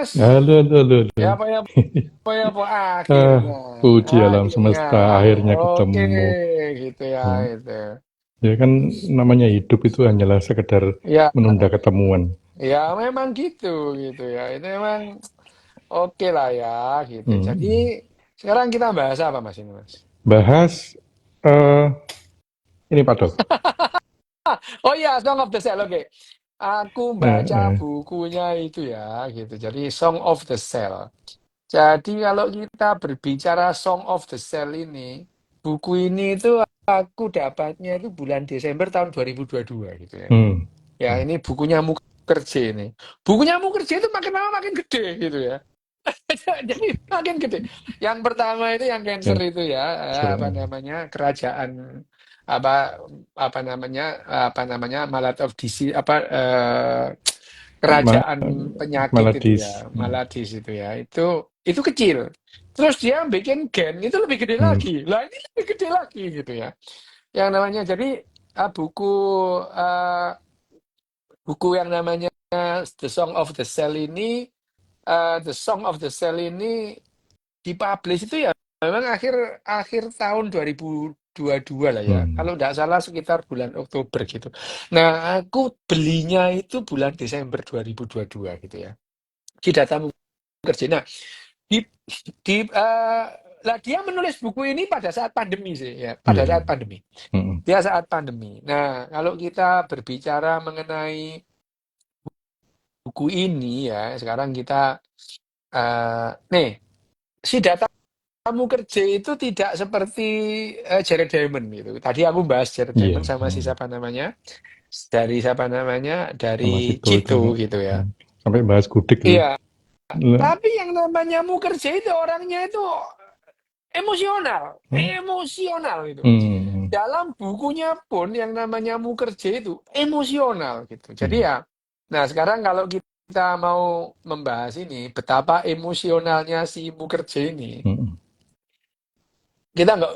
Mas. Halo, halo, halo, halo. Ya apa ya apa ya apa Ah, akhirnya. puji alam Akhirnya. semesta, akhirnya Oke, ketemu. gitu ya Hmm. itu. Ya kan namanya hidup itu hanyalah sekedar Ya, menunda ketemuan. ya memang gitu ya. Itu memang oke lah ya gitu. Jadi Hmm. sekarang kita bahas apa Mas ini Mas? Bahas ini Pak Dok. Oh iya, Song of the Cell. Oke. Aku Eh, baca eh, bukunya itu ya gitu. Jadi Song of the Cell. Jadi kalau kita berbicara Song of the Cell ini, buku ini itu aku dapatnya itu bulan Desember tahun 2022 gitu ya. hmm, Ya hmm, ini bukunya Mukherjee ini. Bukunya Mukherjee itu makin lama makin gede gitu ya. Jadi makin gede. Yang pertama itu yang cancer ya, itu ya, apa sure. namanya kerajaan apa apa namanya Malad of Disease apa Ma- kerajaan penyakit itu Maladis. ya, Maladis itu ya. Itu kecil. Terus dia bikin gen itu lebih gede Hmm, lagi. Lah ini lebih gede lagi gitu ya. Yang namanya jadi uh, buku yang namanya The Song of the Cell ini The Song of the Cell ini dipublish itu ya memang akhir akhir tahun 2022 lah ya. hmm. Kalau tidak salah sekitar bulan Oktober gitu. Nah, aku belinya itu bulan Desember 2022 gitu ya. Di datamu kerja. Nah, di di lah dia menulis buku ini pada saat pandemi sih ya, pada Iya. saat pandemi. Hmm, Dia saat pandemi. Nah, kalau kita berbicara mengenai buku ini ya, sekarang kita nih si data kamu kerja itu tidak seperti Jared Diamond gitu. Tadi aku bahas Jared iya. Diamond sama si Hmm. siapa namanya Sama dari situ itu. Cito gitu ya. Hmm. Sampai bahas gudik loh. Iya, tapi yang namanya Mukerja itu orangnya itu Hmm. emosional itu. Hmm. Dalam bukunya pun yang namanya Mukerja itu emosional gitu. Jadi Iya. ya, nah sekarang kalau kita mau membahas ini betapa emosionalnya si Mukerja ini, Hmm. kita nggak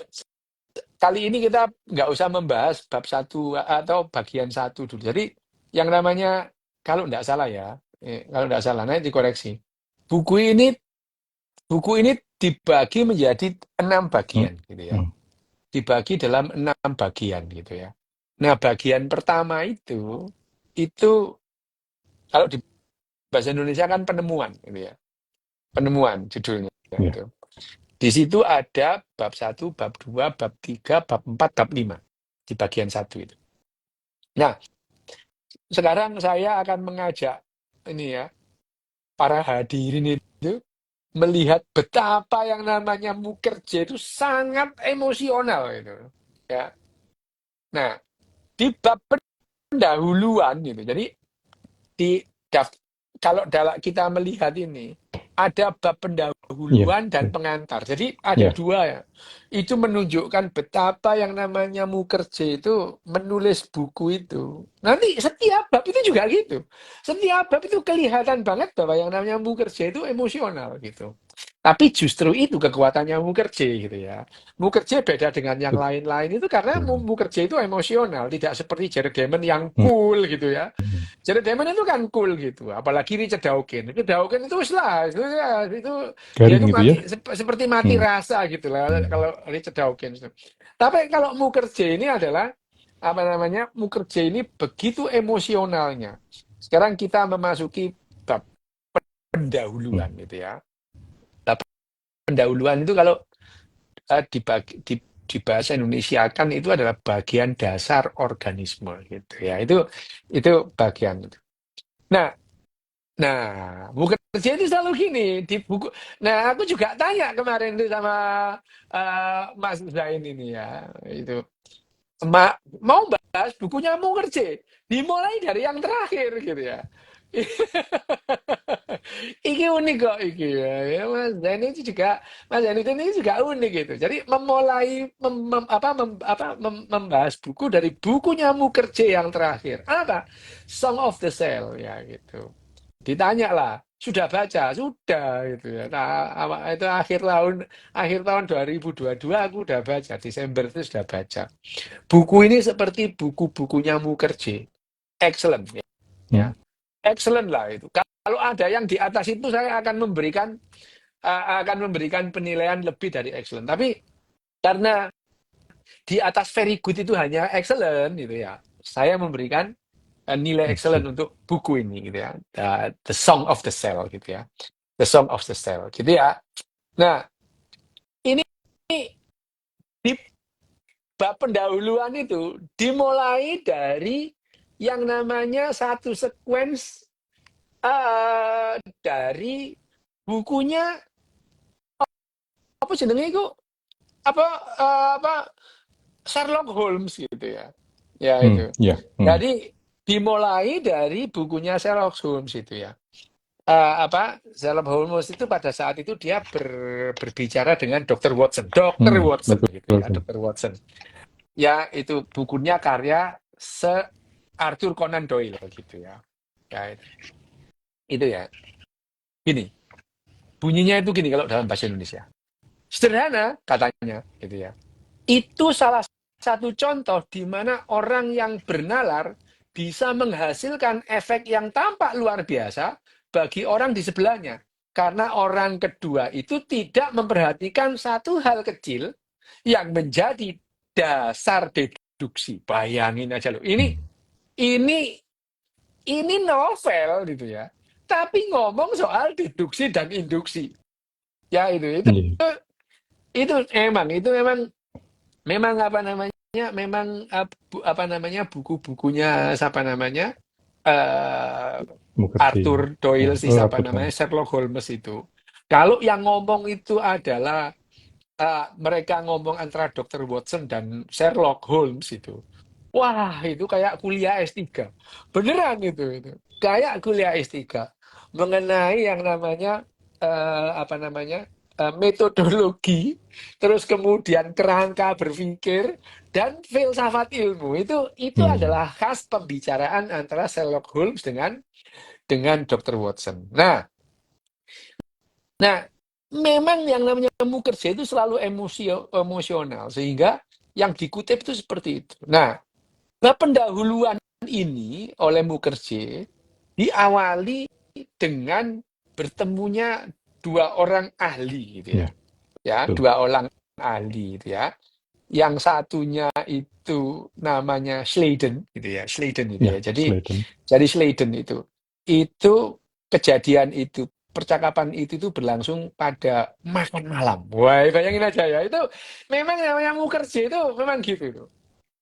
kali ini kita nggak usah membahas bab satu atau bagian satu dulu. Jadi yang namanya kalau nggak salah ya, kalau nggak salah nanti dikoreksi. Buku ini buku ini dibagi menjadi 6 bagian Hmm. gitu ya. Hmm. Dibagi dalam 6 bagian gitu ya. Nah bagian pertama itu kalau di bahasa Indonesia kan penemuan gitu ya. Penemuan judulnya Iya. itu. Di situ ada bab satu, bab 2, bab 3, bab 4, bab 5 di bagian satu itu. Nah, sekarang saya akan mengajak ini ya, para hadirin itu melihat betapa yang namanya Mukerja itu sangat emosional itu. Ya. Nah, di bab pendahuluan gitu. Jadi di daf- kalau kita melihat ini ada bab Iya. pendahuluan dan Iya. pengantar. Jadi ada Iya. dua ya. Itu menunjukkan betapa yang namanya Mukerja itu menulis buku itu. Nanti setiap bab itu juga gitu. Setiap bab itu kelihatan banget bahwa yang namanya Mukerja itu emosional gitu. Tapi justru itu kekuatannya Mukerja gitu ya. Mukerja beda dengan yang lain-lain itu karena Betul. Mukerja itu emosional, tidak seperti Jared Diamond yang Hmm. cool gitu ya. Jared Diamond itu kan cool gitu, apalagi Richard Dawkins. Richard Dawkins itu wis lah, itu dia Garing itu gitu ya. mati seperti mati Hmm. rasa gitu lah Hmm. kalau Richard Dawkins itu. Tapi kalau Mukherjee ini adalah apa namanya? Mukherjee ini begitu emosionalnya. Sekarang kita memasuki bab Hmm. pendahuluan gitu ya. Bab pendahuluan itu kalau di bahasa Indonesia kan itu adalah bagian dasar organisme gitu ya. Itu bagian itu. Nah, Nah, bukan kerja itu selalu gini di buku. Nah, aku juga tanya kemarin itu sama Mas Zain ini ya, itu mau bahas bukunya mau kerja, dimulai dari yang terakhir gitu ya. Iki unik kok iki ya. Mas Zain itu juga Mas Zain ini juga unik gitu. Jadi memulai membahas buku dari bukunya Mukerje yang terakhir. Apa? Song of the Cell ya gitu. Ditanya lah, sudah baca? Sudah gitu ya. Nah, itu akhir tahun 2022 aku udah baca, Desember itu sudah baca. Buku ini seperti buku-bukunya Mukherjee. Excellent ya. Hmm. excellent lah itu. Kalau ada yang di atas itu saya akan memberikan penilaian lebih dari excellent. Tapi karena di atas very good itu hanya excellent gitu ya, saya memberikan nilai I excellent see. untuk buku ini gitu ya. The Song of the Cell gitu ya. The Song of the Cell gitu ya. Nah, ini di bab pendahuluan itu dimulai dari yang namanya satu sequence dari bukunya apa jenenge itu apa apa Sherlock Holmes gitu ya. Ya itu. Ya. Jadi dimulai dari bukunya Sherlock Holmes itu ya. Sherlock Holmes itu pada saat itu dia berbicara dengan Dr. Watson. Dr. Watson Betul, gitu ya, betul. Dr. Watson. Ya, itu bukunya karya Arthur Conan Doyle gitu ya. Ya, itu ya. Gini, bunyinya itu gini kalau dalam bahasa Indonesia. Sederhana katanya gitu ya. Itu salah satu contoh di mana orang yang bernalar bisa menghasilkan efek yang tampak luar biasa bagi orang di sebelahnya. Karena orang kedua itu tidak memperhatikan satu hal kecil yang menjadi dasar deduksi. Bayangin aja loh. Ini ini novel gitu ya. Tapi ngomong soal deduksi dan induksi. Ya Iya. itu memang apa namanya apa namanya buku-bukunya siapa namanya Mukherjee. Arthur Doyle sih Oh, siapa Arthur namanya Conan. Sherlock Holmes itu. Kalau yang ngomong itu adalah mereka ngomong antara Dr. Watson dan Sherlock Holmes itu. Wah, itu kayak kuliah S3. Beneran itu. Kayak kuliah S3 mengenai yang namanya apa namanya? Metodologi, terus kemudian kerangka berpikir dan filsafat ilmu. Itu Hmm. adalah khas pembicaraan antara Sherlock Holmes dengan Dr. Watson. Nah, memang yang namanya Mukherjee itu selalu emosional sehingga yang dikutip itu seperti itu. Nah, pendahuluan ini oleh Mukherjee diawali dengan bertemunya dua orang ahli gitu ya. Ya, Ya, betul. dua orang ahli gitu ya. Yang satunya itu namanya Sladen gitu ya, Sladen itu ya. Ya, Sladen. Jadi Sladen itu kejadian itu percakapan itu tuh berlangsung pada makan malam. Wah, bayangin aja ya. Itu memang namanya Mukherjee itu memang gitu tuh.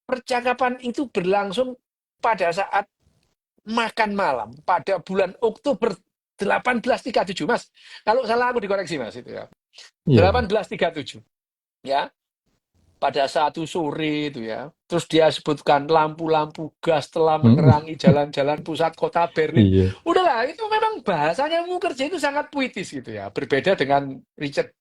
Percakapan itu berlangsung pada saat makan malam pada bulan Oktober 1837, Mas. Kalau salah aku dikoreksi, Mas, itu ya. Iya, iya. 1837, ya. Pada satu sore itu ya. Terus dia sebutkan lampu-lampu gas telah Mm, menerangi jalan-jalan pusat kota Berlin. Iya. Udahlah, itu memang bahasanya Mukherjee itu sangat puitis gitu ya. Berbeda dengan Richard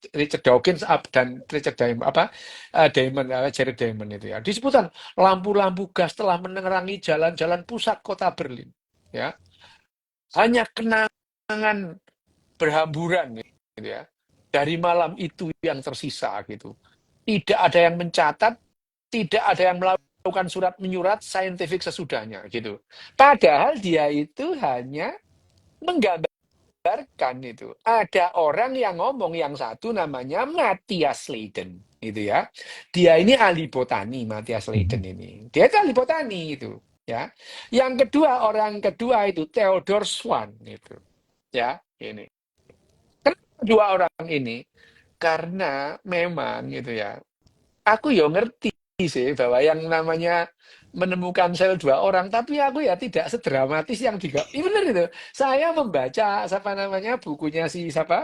Dawkins dan Richard Diamond Jared Diamond itu ya. Disebutkan lampu-lampu gas telah menerangi jalan-jalan pusat kota Berlin. Ya, hanya kenangan berhamburan gitu ya. Dari malam itu yang tersisa gitu. Tidak ada yang mencatat, tidak ada yang melakukan surat menyurat saintifik sesudahnya gitu. Padahal dia itu hanya menggambarkan itu. Ada orang yang ngomong yang satu namanya Matthias Leiden itu ya. Dia ini ahli botani Matthias Leiden Mhm. ini. Dia itu ahli botani itu ya. Yang kedua orang kedua itu Theodor Swan itu. Ya, ini. Kenapa dua orang ini? Karena memang gitu ya. Aku ya ngerti sih bahwa yang namanya menemukan sel dua orang, tapi aku ya tidak sedramatis yang tiga. Iya benar itu. Saya membaca siapa namanya bukunya si siapa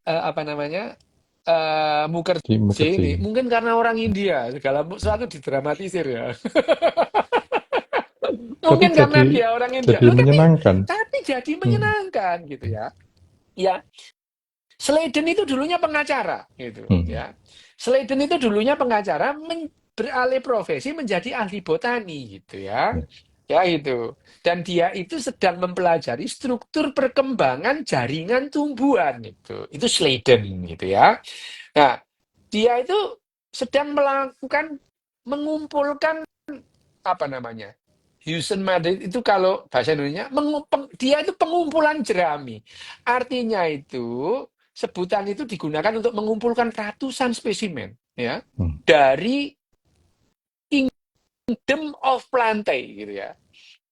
apa namanya Di Mukherjee ini. Mukherjee. Mungkin karena orang India segala sesuatu didramatisir ya. Tapi Mungkin karena jadi dia orang India. jadi Loh, menyenangkan. tapi jadi Hmm. menyenangkan gitu ya. Ya, Sladen itu dulunya pengacara gitu Hmm. ya. Sladen itu dulunya pengacara beralih profesi menjadi ahli botani gitu ya. Ya. Ya itu. Dan dia itu sedang mempelajari struktur perkembangan jaringan tumbuhan itu. Itu Sladen gitu ya. Nah, dia itu sedang mengumpulkan apa namanya? Houston Madrid itu kalau bahasa Indonesia dia itu pengumpulan jerami. Artinya itu sebutan itu digunakan untuk mengumpulkan ratusan spesimen ya Hmm. dari Kingdom of Plantae gitu ya.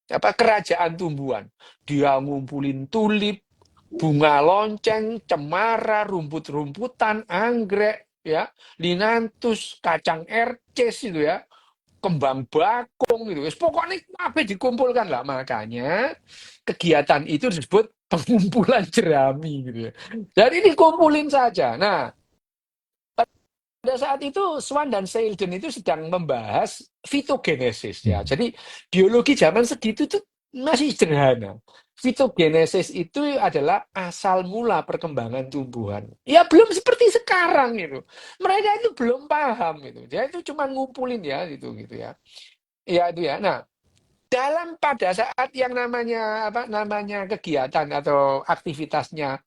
Apa kerajaan tumbuhan. Dia ngumpulin tulip, bunga lonceng, cemara, rumput-rumputan, anggrek ya, linanthus, kacang erces itu ya, kembang bakung gitu. Pokoknya apa dikumpulkan lah. Makanya kegiatan itu disebut pengumpulan jerami gitu ya. Jadi dikumpulin saja. Nah, pada saat itu Swan dan Sheldon itu sedang membahas fitogenesis ya. Hmm. Jadi biologi zaman segitu tuh masih sederhana. Fitogenesis itu adalah asal mula perkembangan tumbuhan. Ya belum seperti sekarang itu. Mereka itu belum paham itu. Dia itu cuma ngumpulin ya gitu ya. Ya itu ya. Nah, pada saat yang namanya apa namanya kegiatan atau aktivitasnya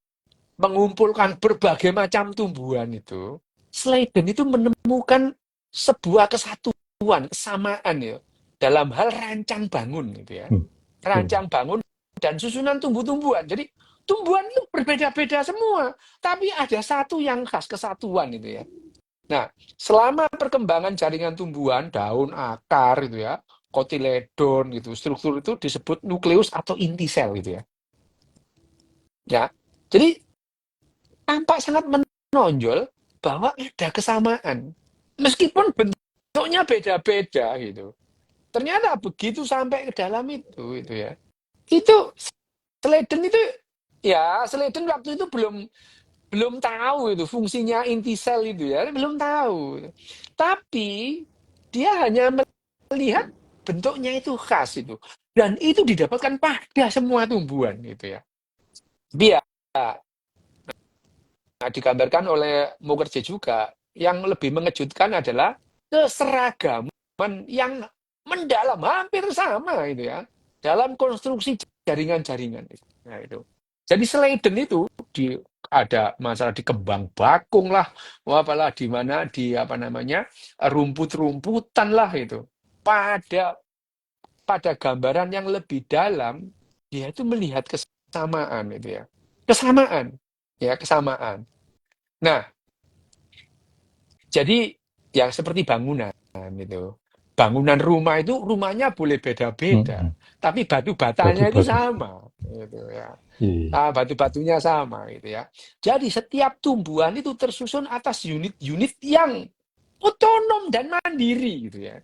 mengumpulkan berbagai macam tumbuhan itu, Sladen itu menemukan sebuah kesatuan, kesamaan ya dalam hal rancang bangun gitu ya. Hmm. Betul. Rancang bangun dan susunan tumbuh-tumbuhan. Jadi tumbuhan itu berbeda-beda semua, tapi ada satu yang khas kesatuan itu ya. Nah, selama perkembangan jaringan tumbuhan, daun, akar gitu ya, kotiledon gitu, struktur itu disebut nukleus atau inti sel gitu ya. Ya. Jadi tampak sangat menonjol bahwa ada kesamaan. Meskipun bentuknya beda-beda gitu. Ternyata begitu sampai ke dalam itu ya. Itu Sladen itu ya Sladen waktu itu belum belum tahu itu fungsinya inti sel itu ya, belum tahu. Tapi dia hanya melihat bentuknya itu khas itu. Dan itu didapatkan pada semua tumbuhan gitu ya. Biar digambarkan oleh Mukherjee juga, yang lebih mengejutkan adalah keseragaman yang mendalam hampir sama itu ya dalam konstruksi jaringan-jaringan. Nah, itu. Jadi Sladen itu ada masalah di kembang bakung lah, apalah di mana di apa namanya rumput-rumputan lah itu. Pada pada gambaran yang lebih dalam, dia itu melihat kesamaan itu ya, kesamaan, ya kesamaan. Nah, jadi ya seperti bangunan itu. Bangunan rumah itu rumahnya boleh beda-beda, Hmm. tapi batu batanya itu Batu-batu. sama, gitu ya. Iya. Ah, batu-batunya sama, gitu ya. Jadi setiap tumbuhan itu tersusun atas unit-unit yang otonom dan mandiri, gitu ya.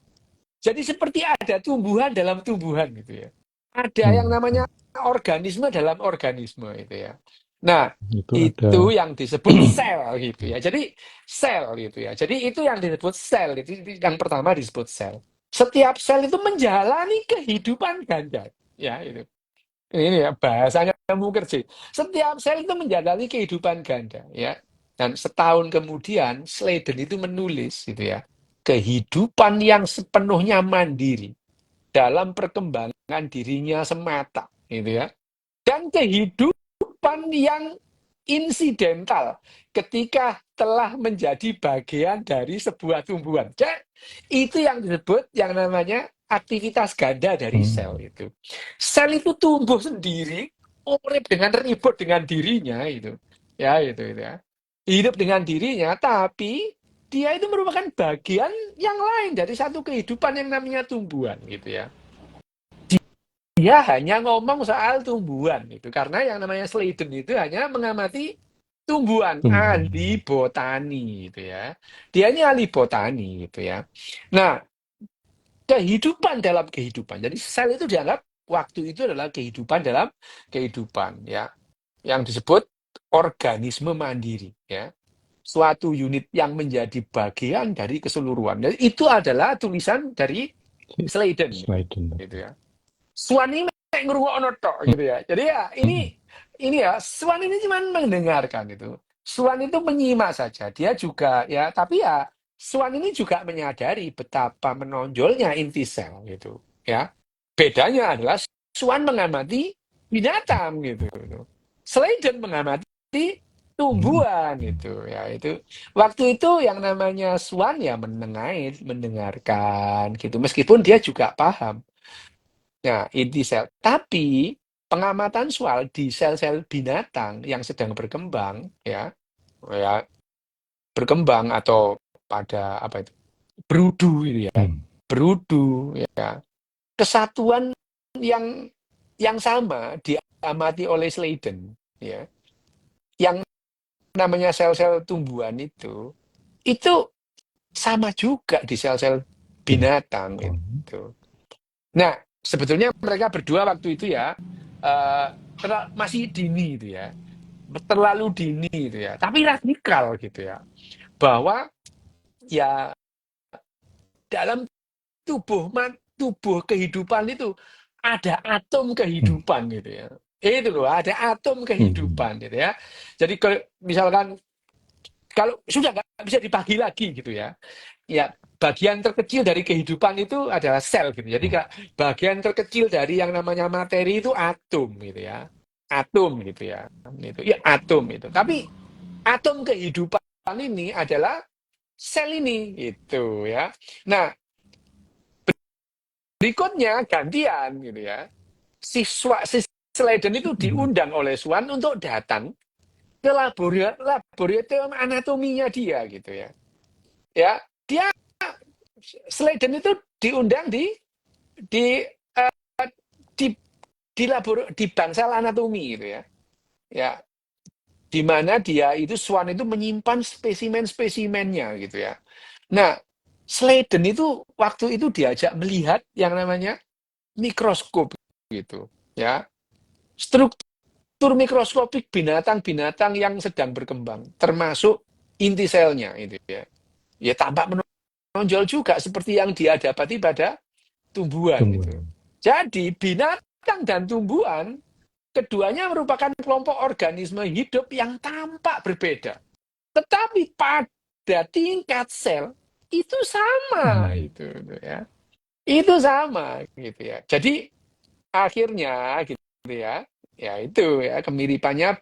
Jadi seperti ada tumbuhan dalam tumbuhan, gitu ya. Ada yang Hmm. namanya organisme dalam organisme, itu ya. Nah, Itu ada. itu yang disebut sel gitu ya. Jadi sel gitu ya. Jadi itu yang disebut sel. Itu yang pertama disebut sel. Setiap sel itu menjalani kehidupan ganda. Ya, itu. Ini ya bahasanya Mukherjee. Setiap sel itu menjalani kehidupan ganda ya. Dan setahun kemudian Sladen itu menulis gitu ya. Kehidupan yang sepenuhnya mandiri dalam perkembangan dirinya semata gitu ya. Dan kehidupan yang insidental ketika telah menjadi bagian dari sebuah tumbuhan. Jadi, itu yang disebut yang namanya aktivitas ganda dari Hmm. sel itu. Sel itu tumbuh sendiri, urip dengan ribut dengan dirinya itu. Ya, itu ya. Hidup dengan dirinya, tapi dia itu merupakan bagian yang lain dari satu kehidupan yang namanya tumbuhan gitu ya. Dia hanya ngomong soal tumbuhan itu karena yang namanya Sladen itu hanya mengamati tumbuhan, ahli Tumbuhan. botani gitu ya. Dia ini ahli botani gitu ya. Nah, kehidupan dalam kehidupan. Jadi sel itu dianggap waktu itu adalah kehidupan dalam kehidupan ya. Yang disebut organisme mandiri ya. Suatu unit yang menjadi bagian dari keseluruhan. Dan itu adalah tulisan dari Sladen Sliden. gitu ya. Swan ini ngerungokno tok gitu ya. Jadi ya Hmm. ini ya Swan ini cuma mendengarkan itu. Swan itu menyimak saja. Dia juga ya, tapi ya Swan ini juga menyadari betapa menonjolnya inti sel gitu ya. Bedanya adalah Swan mengamati binatang gitu. Sladen mengamati Hmm. tumbuhan gitu ya itu waktu itu yang namanya Swan ya mendengarkan gitu meskipun dia juga paham Nah, inti sel. Tapi pengamatan Schwal di sel-sel binatang yang sedang berkembang, ya berkembang atau pada apa itu berudu gitu ya, Hmm. berudu ya. Kesatuan yang sama diamati oleh Sladen ya. Yang namanya sel-sel tumbuhan itu sama juga di sel-sel binatang Binatang. itu. Nah, sebetulnya mereka berdua waktu itu ya eh, masih dini itu ya, terlalu dini itu ya, tapi radikal gitu ya, bahwa ya dalam tubuh kehidupan itu ada atom Hmm. kehidupan gitu ya. Itu loh, ada atom Hmm. kehidupan gitu ya. Jadi misalkan kalau sudah nggak bisa dibagi lagi gitu ya, ya bagian terkecil dari kehidupan itu adalah sel gitu. Jadi Hmm. bagian terkecil dari yang namanya materi itu atom gitu ya. Atom gitu ya. Itu ya atom itu. Tapi atom kehidupan ini adalah sel ini gitu ya. Nah, berikutnya gantian gitu ya. Si Sladen itu Hmm. diundang oleh Swan untuk datang ke laboratorium anatominya dia gitu ya. Ya, dia Sladen itu diundang di eh, di di bangsal anatomi gitu ya. Ya, di mana dia itu Swan itu menyimpan spesimen-spesimennya gitu ya. Nah, Sladen itu waktu itu diajak melihat yang namanya mikroskop gitu ya. Struktur mikroskopik binatang-binatang yang sedang berkembang, termasuk inti selnya itu ya. Ya tampak menonjol juga seperti yang dia dapati pada tumbuhan itu. Tumbuhan. Jadi binatang dan tumbuhan keduanya merupakan kelompok organisme hidup yang tampak berbeda. Tetapi pada tingkat sel itu sama Hmm. itu ya. Itu sama gitu ya. Jadi akhirnya gitu ya. Ya itu ya kemiripannya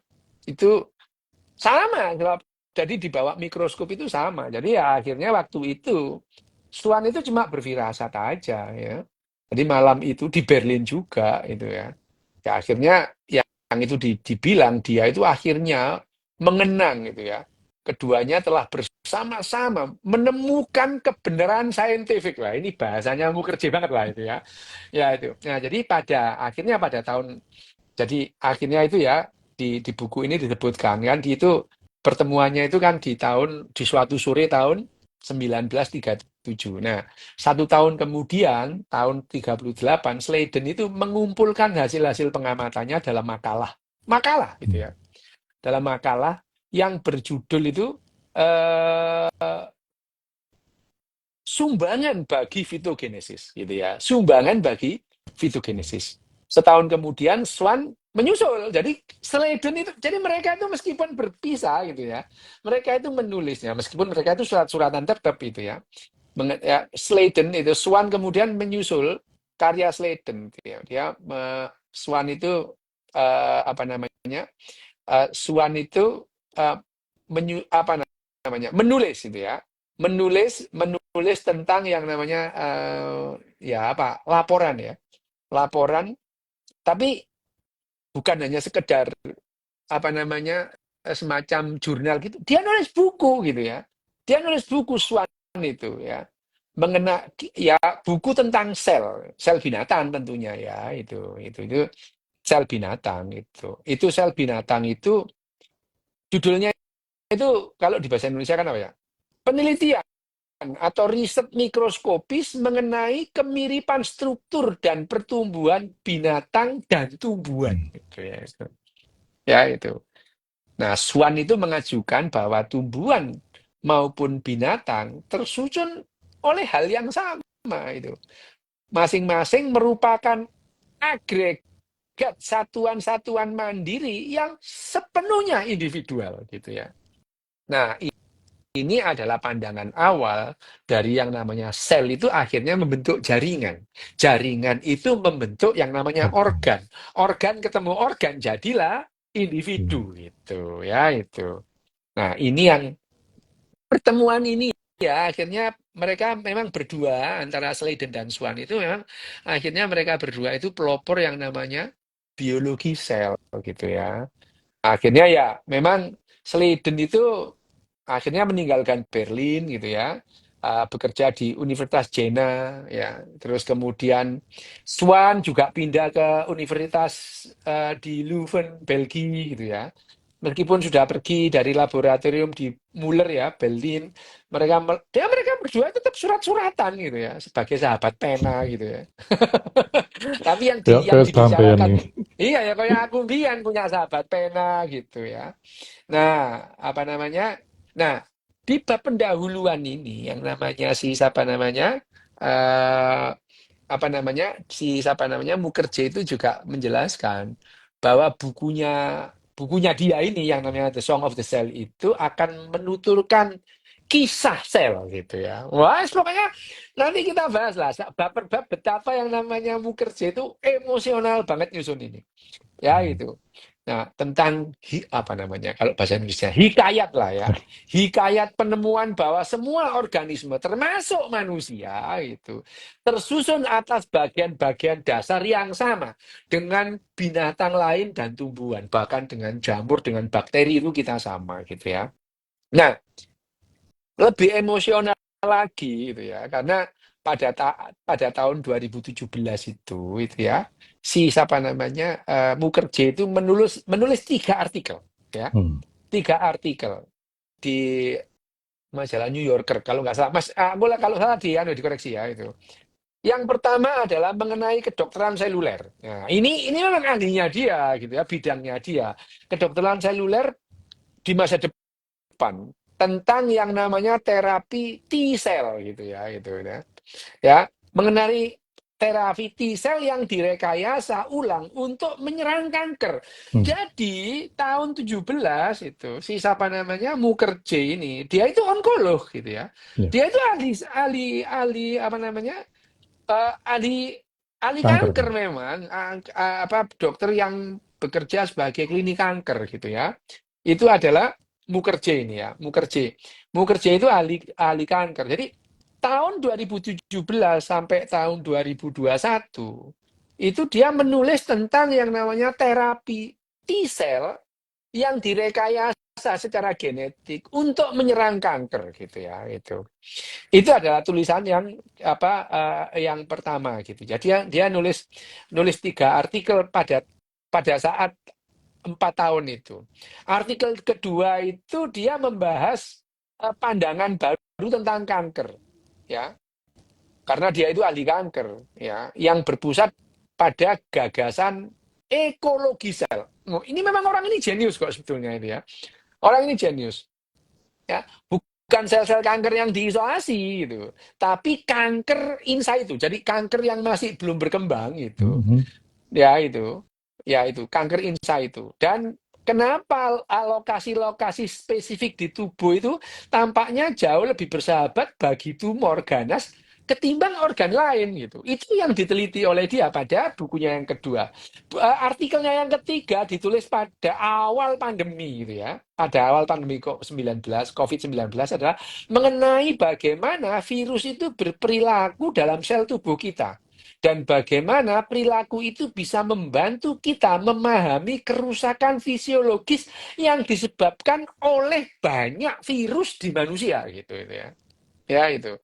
itu sama. Jadi di bawah mikroskop itu sama. Jadi ya akhirnya waktu itu Swan itu cuma berfirasat aja ya. Jadi malam itu di Berlin juga itu ya. Ya akhirnya yang itu dibilang dia itu akhirnya mengenang gitu ya. Keduanya telah bersama-sama menemukan kebenaran saintifik lah. Ini bahasanya mukerji banget lah itu ya. Ya itu. Nah, jadi pada tahun jadi akhirnya itu ya di buku ini disebutkan kan di itu pertemuannya itu kan di suatu sore tahun 1937. Nah, 1 tahun kemudian tahun 38 Sladen itu mengumpulkan hasil-hasil pengamatannya dalam makalah. Makalah gitu Hmm. ya. Dalam makalah yang berjudul itu eh, sumbangan bagi fitogenesis gitu ya. Sumbangan bagi fitogenesis. Setahun kemudian Swan menyusul. Jadi Sladen itu jadi mereka itu meskipun berpisah gitu ya. Mereka itu menulisnya meskipun mereka itu surat-suratan tetap itu ya. Sladen itu Swan kemudian menyusul karya Sladen gitu ya. Swan itu apa namanya? Swan itu eh, apa namanya? Menulis itu ya. Menulis tentang yang namanya ya apa? Laporan ya. Laporan tapi bukan hanya sekedar apa namanya semacam jurnal gitu. Dia nulis buku gitu ya. Dia nulis buku Swan itu ya. Ya buku tentang sel binatang tentunya ya itu sel binatang itu. Itu sel binatang itu judulnya itu kalau di bahasa Indonesia kan apa ya? Penelitian atau riset mikroskopis mengenai kemiripan struktur dan pertumbuhan binatang dan tumbuhan Hmm. gitu ya. Ya itu. Nah, Swan itu mengajukan bahwa tumbuhan maupun binatang tersusun oleh hal yang sama itu. Masing-masing merupakan agregat satuan-satuan mandiri yang sepenuhnya individual gitu ya. Nah, ini adalah pandangan awal dari yang namanya sel itu akhirnya membentuk jaringan. Jaringan itu membentuk yang namanya Organ. organ. Organ ketemu organ jadilah Hmm. individu gitu ya itu. Nah, ini yang pertemuan ini ya akhirnya mereka memang berdua antara Sladen dan Swan itu memang akhirnya mereka berdua itu pelopor yang namanya biologi sel gitu ya. Akhirnya ya memang Sladen itu akhirnya meninggalkan Berlin gitu ya, bekerja di Universitas Jena ya, terus kemudian Swan juga pindah ke Universitas di Leuven, Belgia gitu ya. Meskipun sudah pergi dari laboratorium di Muller ya, Berlin, mereka berdua tetap surat-suratan gitu ya, sebagai sahabat pena gitu ya. Tapi yang Kayak sampean dibicarakan, nih. iya ya kayak aku Bian punya sahabat pena gitu ya. Nah, apa namanya? Nah, di bab pendahuluan ini yang namanya si siapa namanya? eh apa namanya? Si siapa namanya? Mukherjee itu juga menjelaskan bahwa bukunya dia ini yang namanya The Song of the Cell itu akan menuturkan kisah sel gitu ya. Wah, pokoknya nanti kita bahas lah bab per bab betapa yang namanya Mukherjee itu emosional banget nyusun ini. Ya itu. Nah, tentang apa namanya? Kalau bahasa Indonesia, hikayat lah ya. Hikayat penemuan bahwa semua organisme termasuk manusia itu tersusun atas bagian-bagian dasar yang sama dengan binatang lain dan tumbuhan, bahkan dengan jamur, dengan bakteri itu kita sama gitu ya. Nah, lebih emosional lagi gitu ya, karena pada tahun 2017 itu ya, si siapa namanya Mukherjee itu menulis 3 artikel ya, Hmm. 3 artikel di majalah New Yorker kalau nggak salah, Mas, kalau salah dikoreksi ya itu. Yang pertama adalah mengenai kedokteran seluler. Nah, ini memang ahlinya dia gitu ya, bidangnya dia. Kedokteran seluler di masa depan tentang yang namanya terapi T-cell gitu ya, itu ya. Ya, mengenai terapi T-cell yang direkayasa ulang untuk menyerang kanker. Hmm. Jadi tahun 17 itu si siapa namanya Mukherjee ini, dia itu onkolog gitu ya. Ya, Dia itu ahli ahli ahli apa namanya? Ahli ahli kanker. kanker memang, apa dokter yang bekerja sebagai klinik kanker gitu ya. Itu adalah Mukherjee ini ya, Mukherjee. Mukherjee itu ahli ahli kanker. Jadi tahun 2017 sampai tahun 2021 itu dia menulis tentang yang namanya terapi T-cell yang direkayasa secara genetik untuk menyerang kanker gitu ya, itu adalah tulisan yang apa yang pertama gitu. Jadi dia nulis nulis 3 artikel pada saat 4 tahun itu. Artikel kedua itu dia membahas pandangan baru tentang kanker, ya, karena dia itu ahli kanker, ya, yang berpusat pada gagasan ekologi sel. Oh, ini memang orang ini jenius kok sebetulnya itu ya. Orang ini jenius. Ya, bukan sel-sel kanker yang diisolasi gitu, tapi kanker in situ. Jadi kanker yang masih belum berkembang itu. Mhm. Ya itu. Ya itu, kanker in situ. Dan kenapa lokasi-lokasi spesifik di tubuh itu tampaknya jauh lebih bersahabat bagi tumor ganas ketimbang organ lain gitu. Itu yang diteliti oleh dia pada bukunya yang kedua. Artikelnya yang ketiga ditulis pada awal pandemi gitu ya. Pada awal pandemi COVID-19 adalah mengenai bagaimana virus itu berperilaku dalam sel tubuh kita. Dan bagaimana perilaku itu bisa membantu kita memahami kerusakan fisiologis yang disebabkan oleh banyak virus di manusia gitu itu ya. Ya itu.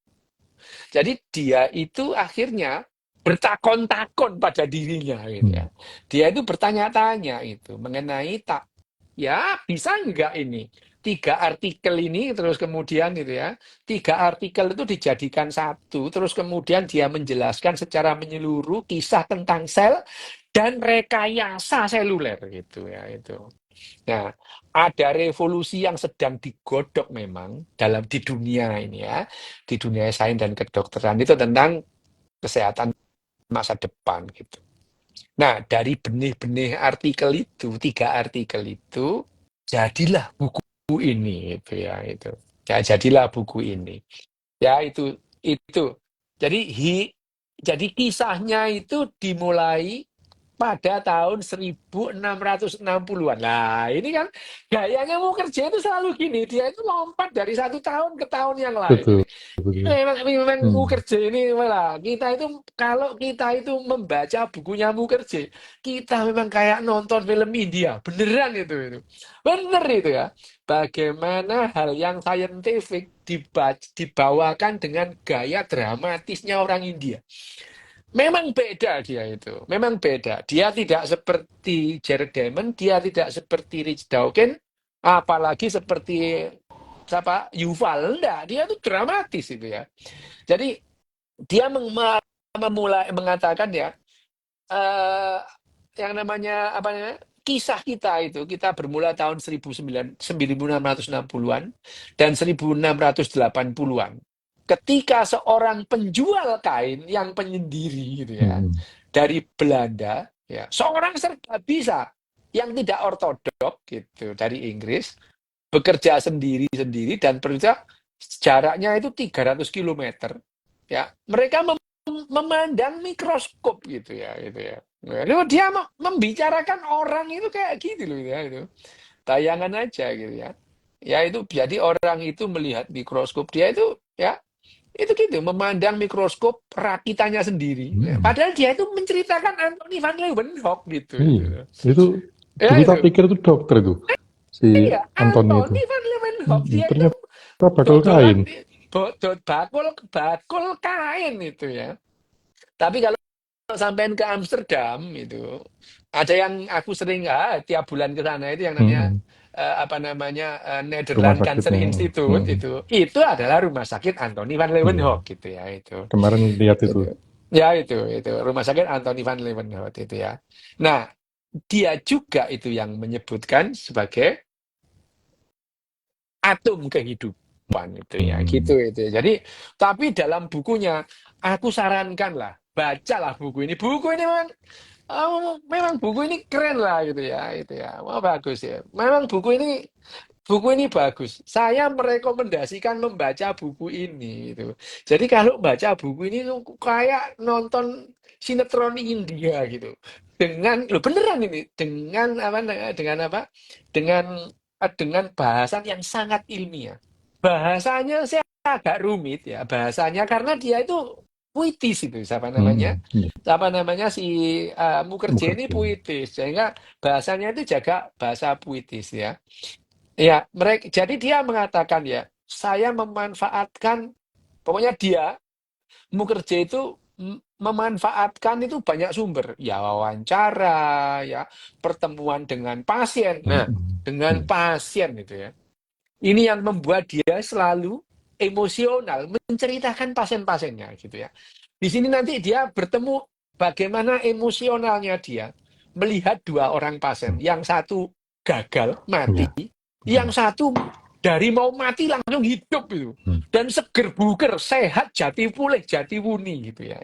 Jadi dia itu akhirnya bertakon-takon pada dirinya gitu Hmm. ya. Dia itu bertanya-tanya itu mengenai ya bisa enggak ini 3 artikel ini terus kemudian gitu ya, 3 artikel itu dijadikan satu terus kemudian dia menjelaskan secara menyeluruh kisah tentang sel dan rekayasa seluler gitu ya itu. Nah, ada revolusi yang sedang digodok memang di dunia ini ya, di dunia sains dan kedokteran itu tentang kesehatan masa depan gitu. Nah, dari benih-benih artikel itu, 3 artikel itu, jadilah buku ini, itu ya, itu. Ya, jadilah buku ini. Ya, itu. Jadi, jadi kisahnya itu dimulai pada tahun 1660-an. Nah, ini kan gayanya mau kerja itu selalu gini. Dia itu lompat dari satu tahun ke tahun yang lain. betul, Ini betul. memang Hmm. Mukherjee ini malah kita itu kalau kita itu membaca bukunya Mukherjee, kita memang kayak nonton film India, beneran itu, bener itu ya. Bagaimana hal yang saintifik dibawakan dengan gaya dramatisnya orang India. Memang beda dia itu, memang beda. Dia tidak seperti Jared Diamond, dia tidak seperti Rich Dawkins, apalagi seperti siapa Yuval. Enggak, dia itu dramatis itu ya. Jadi dia memulai mengatakan ya, eh, yang namanya apa namanya kisah kita itu kita bermula tahun 1660-an dan 1680-an. Ketika seorang penjual kain yang penyendiri gitu ya Hmm. dari Belanda, ya seorang serba bisa yang tidak ortodok gitu dari Inggris bekerja sendiri-sendiri dan bekerja jaraknya itu 300 kilometer. Ya, mereka memandang mikroskop gitu ya. Nah, lalu dia membicarakan orang itu kayak gitu loh ya itu. Tayangan aja gitu ya. Ya itu jadi orang itu melihat mikroskop dia itu ya itu gitu memandang mikroskop rakitannya sendiri. Ya, Hmm. padahal dia itu menceritakan Anthony van Leeuwenhoek gitu Iya, itu. itu Ya dulu tak itu. pikir itu dokter itu, si Iya, Anthony itu. Anthony van Leeuwenhoek dia itu Ternyata bakal dodolan kain. bakul bakul kain itu ya. Tapi kalau sampein ke Amsterdam itu ada yang aku sering tiap bulan ke sana itu yang namanya Hmm. apa namanya Rumah Netherlands Cancer sakitnya. Institute Hmm. itu adalah rumah sakit Anthony van Iya, Leeuwenhoek gitu ya kemarin lihat itu. itu ya itu rumah sakit Anthony van Leeuwenhoek itu ya. Nah, dia juga itu yang menyebutkan sebagai atom kehidupan itu ya gitu Hmm. itu ya. Jadi tapi dalam bukunya aku sarankan lah bacalah buku ini. Buku ini memang buku ini keren lah gitu ya itu ya. Wah bagus ya. Memang buku ini bagus. Saya merekomendasikan membaca buku ini gitu. Jadi kalau baca buku ini tuh kayak nonton sinetron India gitu. Dengan lo beneran ini dengan apa? Dengan bahasan yang sangat ilmiah. Bahasanya saya agak rumit ya bahasanya karena dia itu puitis itu siapa namanya Hmm. Iya, si Mukherjee ini Mukherjee. puitis sehingga bahasanya itu jaga bahasa puitis ya. Ya, jadi dia mengatakan ya, saya memanfaatkan pokoknya dia Mukherjee itu memanfaatkan itu banyak sumber, ya wawancara, ya pertemuan dengan pasien. Nah, Hmm. dengan Iya. pasien itu ya. Ini yang membuat dia selalu emosional menceritakan pasien-pasiennya gitu ya. Di sini nanti dia bertemu bagaimana emosionalnya dia melihat dua orang pasien. Hmm. Yang satu gagal mati, Iya. yang Hmm. satu dari mau mati langsung hidup itu Hmm. dan seger buger, sehat, jati pulih, jati wuni gitu ya.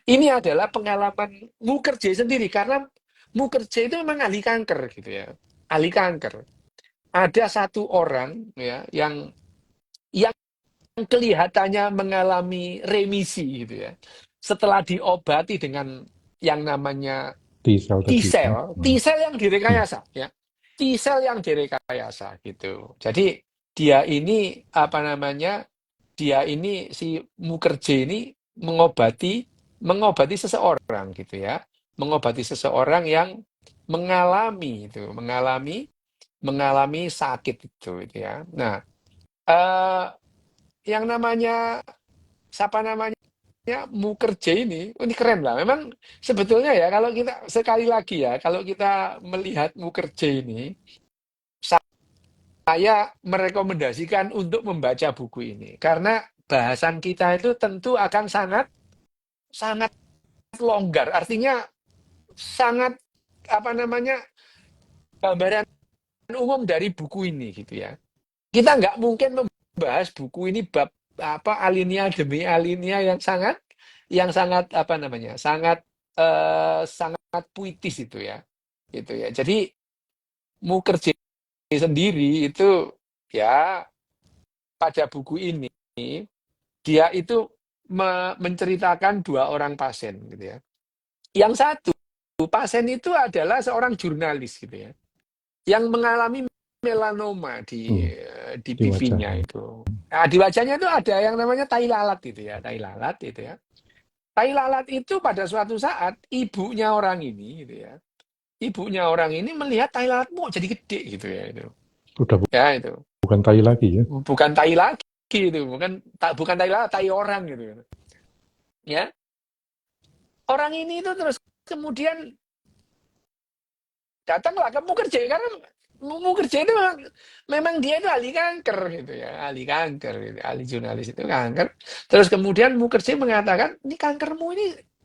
Ini adalah pengalaman Mukherjee sendiri karena Mukherjee itu memang ahli kanker gitu ya. Ahli kanker. Ada satu orang ya yang kelihatannya mengalami remisi gitu ya. Setelah diobati dengan yang namanya T-cell tadi itu. T-cell, Hmm. T-cell yang Iya. direkayasa ya. T-cell yang direkayasa gitu. Jadi dia ini apa namanya? Dia ini si Mukherjee ini mengobati mengobati seseorang gitu ya. Mengobati seseorang yang mengalami sakit itu ya. Nah, eh, yang namanya siapa namanya Mukherjee ini keren lah. Memang sebetulnya ya kalau kita sekali lagi ya kalau kita melihat Mukherjee ini, saya merekomendasikan untuk membaca buku ini karena bahasan kita itu tentu akan sangat sangat longgar. Artinya sangat apa namanya gambaran umum dari buku ini gitu ya. Kita nggak mungkin membahas buku ini bab apa alinea demi alinea yang sangat apa namanya sangat puitis itu ya jadi Mukherjee sendiri itu ya pada buku ini dia itu menceritakan dua orang pasien gitu ya yang satu pasien itu adalah seorang jurnalis gitu ya, yang mengalami melanoma di di wajah. pipinya itu. Nah, di wajahnya itu ada yang namanya tai lalat gitu ya, tai lalat itu ya. Tai lalat itu pada suatu saat ibunya orang ini gitu ya. Ibunya orang ini melihat tai lalatmu jadi gede gitu ya itu. Udah Ya itu. bukan tai lagi ya. Bukan tai lagi itu, bukan tai lalat, tai orang gitu. Ya. Orang ini itu terus kemudian datanglah ke Mukerja karena Mukerja itu memang dia itu ahli kanker gitu ya, ahli kanker gitu, ahli jurnalis itu kanker. Terus kemudian Mukerja mengatakan ini kankermu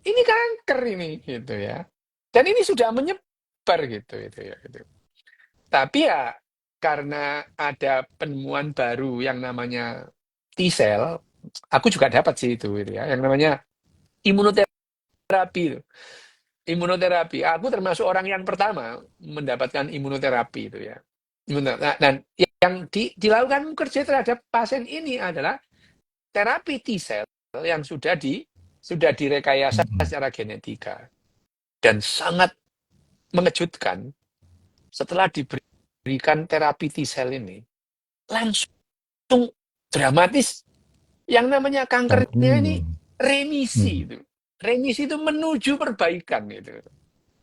ini kanker ini gitu ya. Dan ini sudah menyebar gitu ya gitu. Tapi ya karena ada penemuan baru yang namanya T-cell, aku juga dapat sih itu gitu ya, yang namanya imunoterapi itu. Imunoterapi. Aku termasuk orang yang pertama mendapatkan imunoterapi itu ya. Dan yang dilakukan kerja terhadap pasien ini adalah terapi T-cell yang sudah direkayasa secara genetika dan sangat mengejutkan setelah diberikan terapi T-cell ini langsung dramatis yang namanya kankernya ini remisi itu. Remisi itu menuju perbaikan gitu.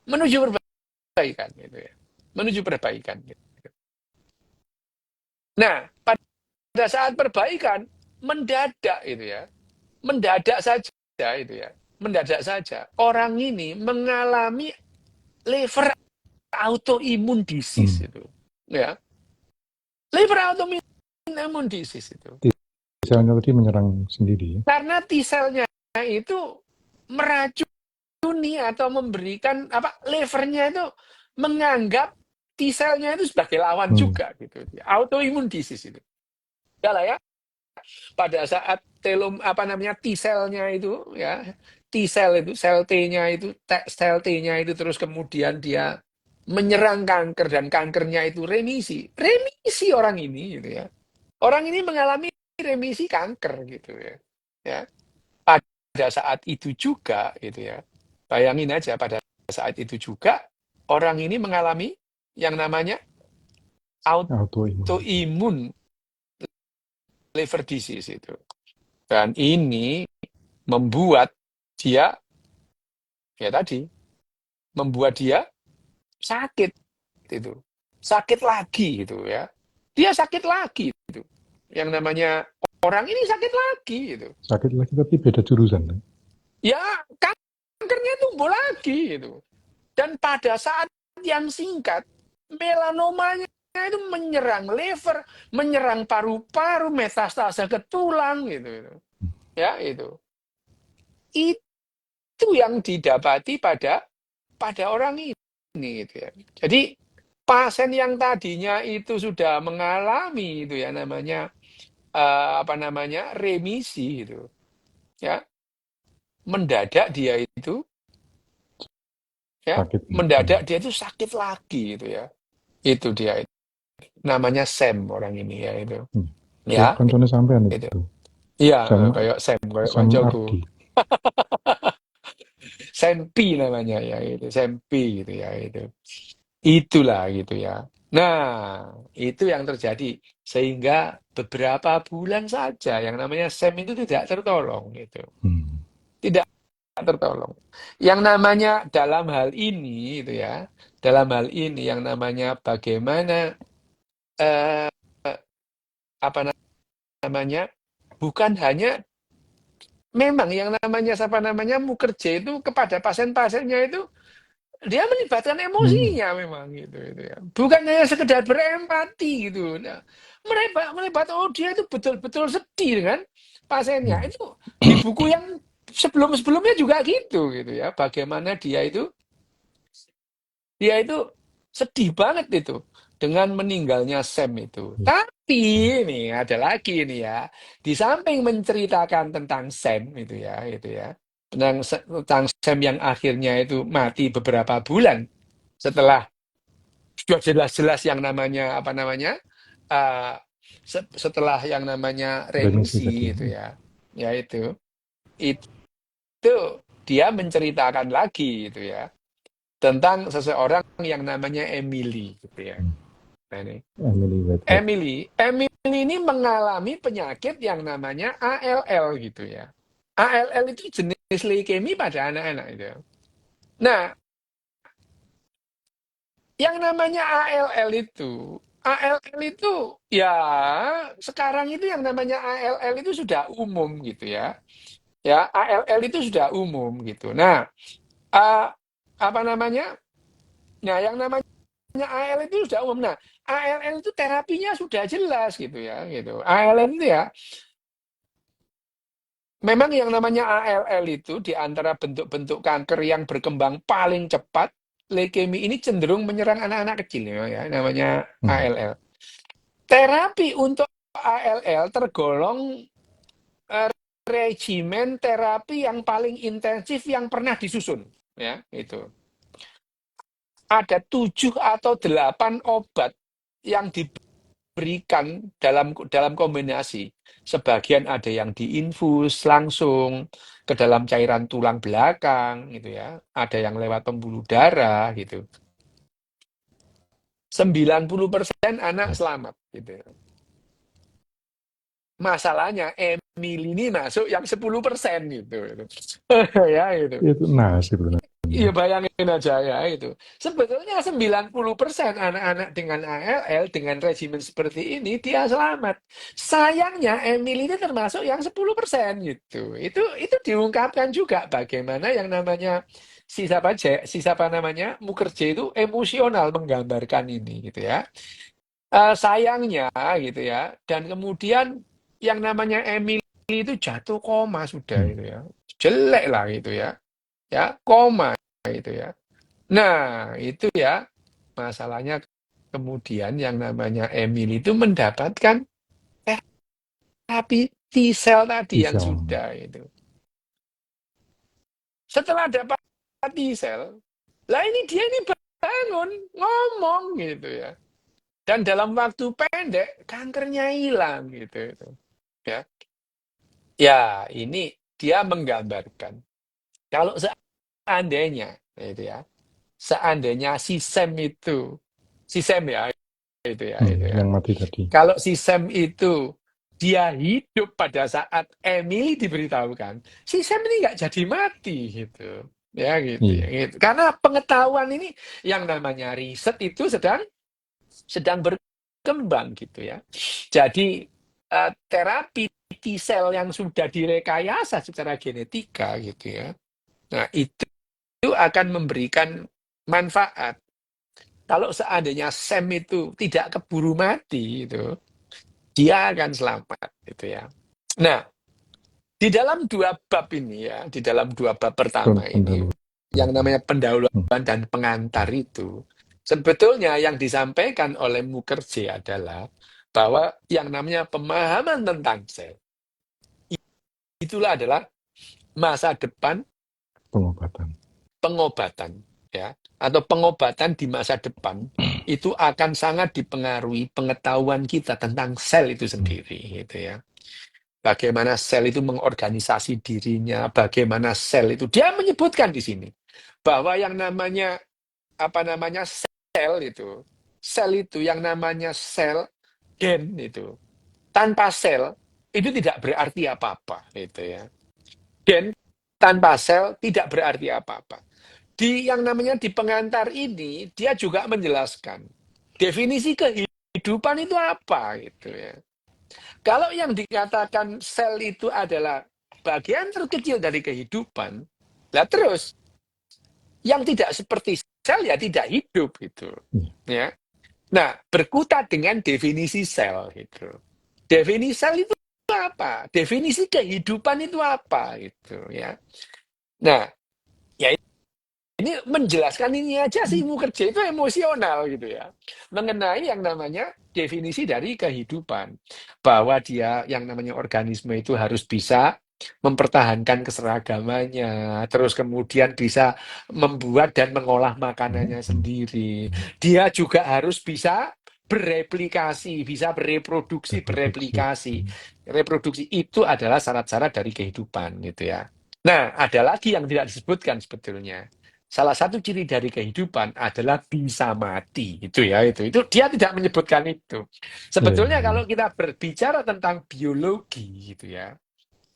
Menuju perbaikan gitu ya. Menuju perbaikan gitu. Nah, pada saat perbaikan mendadak itu ya. Mendadak saja itu ya. Mendadak saja orang ini mengalami liver autoimmune disease itu. Ya. Liver autoimmune disease itu. T-selnya tadi menyerang sendiri ya. Karena T-selnya itu meracuni atau memberikan livernya itu menganggap T-selnya itu sebagai lawan juga gitu. Autoimmune disease itu. Ya lah ya. Pada saat T-selnya itu ya, T-sel itu sel T-nya itu terus kemudian dia menyerang kanker dan kankernya itu remisi orang ini gitu ya, orang ini mengalami remisi kanker gitu ya, ya pada saat itu juga gitu ya, bayangin aja pada saat itu juga orang ini mengalami yang namanya Autoimun. autoimmune liver disease itu. Dan ini membuat dia, ya tadi, membuat dia sakit itu. Sakit lagi gitu ya. Dia sakit lagi gitu. Yang namanya orang ini sakit lagi gitu. Sakit lagi tapi beda jurusan kan? Ya kankernya tumbuh lagi gitu. Dan pada saat yang singkat, melanomanya itu menyerang liver, menyerang paru-paru, metastase ke tulang gitu. Ya itu. Itu yang didapati pada orang ini gitu ya. Jadi pasien yang tadinya itu sudah mengalami itu ya namanya remisi itu ya, mendadak dia itu ya, Sakit. mendadak dia itu sakit lagi gitu ya. Itu dia itu. Namanya Sam orang ini ya itu. Kayak Ya, kantornya sampean itu. itu. Iya, Sam kayak Sam, kayak Sam koncoku. Ardi. Sempi namanya ya itu, Sempi gitu ya itu. Itulah gitu ya. Nah, itu yang terjadi sehingga beberapa bulan saja yang namanya Sam itu tidak tertolong gitu. Tidak tertolong. Yang namanya dalam hal ini itu ya, dalam hal ini yang namanya bagaimana eh, apa namanya? Bukan hanya memang yang namanya Mukerja itu kepada pasien-pasiennya itu dia melibatkan emosinya memang gitu ya. Bukan hanya sekedar berempati gitu. Nah, melibat dia itu betul-betul sedih dengan pasiennya. Itu di buku yang sebelum-sebelumnya juga gitu ya. Bagaimana dia itu sedih banget itu dengan meninggalnya Sam itu. Tapi ini ada lagi ini ya. Di samping menceritakan tentang Sam itu ya. Tentang Sam yang akhirnya itu mati beberapa bulan setelah sudah jelas-jelas yang namanya uh, setelah yang namanya Remisi tadi. remisi itu ya, itu dia menceritakan lagi itu ya tentang seseorang yang namanya Emily gitu ya. Nah, ini Emily Whitehead. Emily ini mengalami penyakit yang namanya ALL gitu ya. ALL itu jenis leukemia pada anak-anak itu. Nah, yang namanya ALL itu ya sekarang itu yang namanya ALL itu sudah umum gitu ya. Ya, ALL itu sudah umum gitu. Nah, eh, apa namanya? Nah, yang namanya ALL itu sudah umum. Nah, ALL itu terapinya sudah jelas gitu ya, gitu. ALL itu ya, memang yang namanya ALL itu di antara bentuk-bentuk kanker yang berkembang paling cepat, leukemia ini cenderung menyerang anak-anak kecil ya, namanya Hmm. ALL. Terapi untuk ALL tergolong eh, regimen terapi yang paling intensif yang pernah disusun, ya, itu. Ada 7 atau 8 obat yang diberikan dalam kombinasi. Sebagian ada yang diinfus langsung ke dalam cairan tulang belakang gitu ya. Ada yang lewat pembuluh darah gitu. 90% anak selamat gitu. Masalahnya Emil ini masuk yang 10% gitu. Ya itu. Itu nasib Iya sebenarnya. bayangin aja ya itu. Sebetulnya 90% anak-anak dengan ALL dengan regimen seperti ini dia selamat. Sayangnya Emil ini termasuk yang 10% gitu. Itu diungkapkan juga bagaimana yang namanya si siapa namanya Mukherjee itu emosional menggambarkan ini gitu ya. Sayangnya gitu ya. Dan kemudian yang namanya Emil itu jatuh koma sudah Hmm. itu ya. Jelek lah gitu ya. Ya, koma itu ya. Nah, itu ya masalahnya kemudian yang namanya Emil itu mendapatkan terapi T-cell tadi yang Bisa. sudah itu. Setelah dapat T-cell, lah ini dia ini bangun, ngomong gitu ya. Dan dalam waktu pendek kankernya hilang gitu itu. Ya. Ya, ini dia menggambarkan kalau seandainya itu ya, seandainya si Sam ya itu ya. Yang mati tadi. Kalau si Sam itu dia hidup pada saat Emily diberitahukan, si Sam ini nggak jadi mati gitu. Ya gitu ya Iya. gitu. Karena pengetahuan ini yang namanya riset itu sedang berkembang gitu ya. Jadi terapi T-cell yang sudah direkayasa secara genetika gitu ya. Nah, itu akan memberikan manfaat. Kalau seandainya Sam itu tidak keburu mati itu, dia akan selamat gitu ya. Nah, di dalam 2 bab ini ya, di dalam 2 bab pertama ini Pendahuluan. yang namanya Hmm. pendahuluan dan pengantar itu sebetulnya yang disampaikan oleh Mukherjee adalah bahwa yang namanya pemahaman tentang sel itulah adalah masa depan Pengobatan. pengobatan ya atau pengobatan di masa depan itu akan sangat dipengaruhi pengetahuan kita tentang sel itu Hmm. sendiri gitu ya. Bagaimana sel itu mengorganisasi dirinya, bagaimana sel itu. Dia menyebutkan di sini bahwa yang namanya apa namanya sel itu yang namanya sel gen itu. Tanpa sel itu tidak berarti apa-apa gitu ya. Gen tanpa sel tidak berarti apa-apa. Di yang namanya di pengantar ini dia juga menjelaskan definisi kehidupan itu apa gitu ya. Kalau yang dikatakan sel itu adalah bagian terkecil dari kehidupan, lah terus yang tidak seperti sel ya tidak hidup gitu. Iya. Ya. Nah, berkutat dengan definisi sel gitu. Definisi sel itu apa? Definisi kehidupan itu apa gitu ya. Nah, ya ini menjelaskan ini aja sih Mukherjee itu emosional gitu ya. Mengenai yang namanya definisi dari kehidupan. Bahwa dia yang namanya organisme itu harus bisa mempertahankan keseragamannya, terus kemudian bisa membuat dan mengolah makanannya sendiri. Dia juga harus bisa bereplikasi, bisa Reproduksi. bereplikasi. Reproduksi itu adalah syarat-syarat dari kehidupan gitu ya. Nah, ada lagi yang tidak disebutkan sebetulnya. salah satu ciri dari kehidupan adalah bisa mati. Itu ya, itu dia tidak menyebutkan itu. Iya, Sebetulnya iya. kalau kita berbicara tentang biologi gitu ya,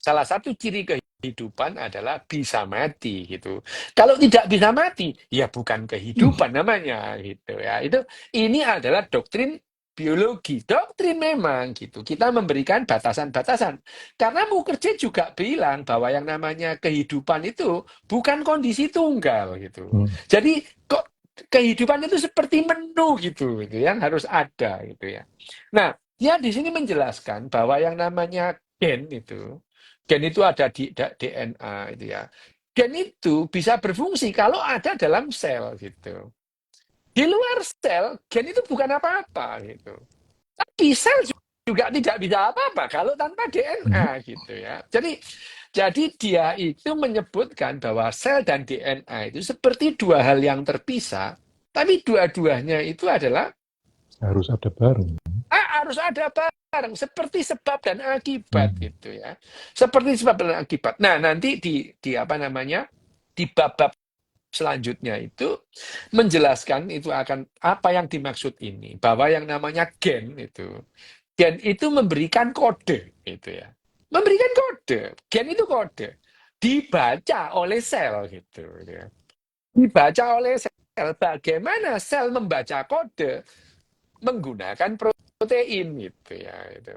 salah satu ciri kehidupan adalah bisa mati gitu. Kalau tidak bisa mati, ya bukan kehidupan namanya gitu ya. Ini adalah doktrin biologi, doktrin memang gitu. Kita memberikan batasan-batasan. Karena Mukherjee juga bilang bahwa yang namanya kehidupan itu bukan kondisi tunggal gitu. Hmm. Jadi kok kehidupan itu seperti menu gitu yang harus ada gitu ya. Nah, dia di sini menjelaskan bahwa yang namanya gen itu ada di DNA itu ya. Gen itu bisa berfungsi kalau ada dalam sel gitu. Di luar sel, gen itu bukan apa-apa gitu. Tapi sel juga tidak bisa apa-apa kalau tanpa Hmm. DNA gitu ya. Jadi dia itu menyebutkan bahwa sel dan DNA itu seperti dua hal yang terpisah, tapi dua-duanya itu adalah Harus ada bareng. harus ada bareng seperti sebab dan akibat Hmm. gitu ya. Seperti sebab dan akibat. Nah, nanti di apa namanya? Di bab-bab selanjutnya itu menjelaskan itu akan apa yang dimaksud ini, bahwa yang namanya gen itu memberikan kode gitu ya. Memberikan kode. Gen itu kode dibaca oleh sel gitu ya. Dibaca oleh sel. Bagaimana sel membaca kode? Menggunakan protein gitu ya itu.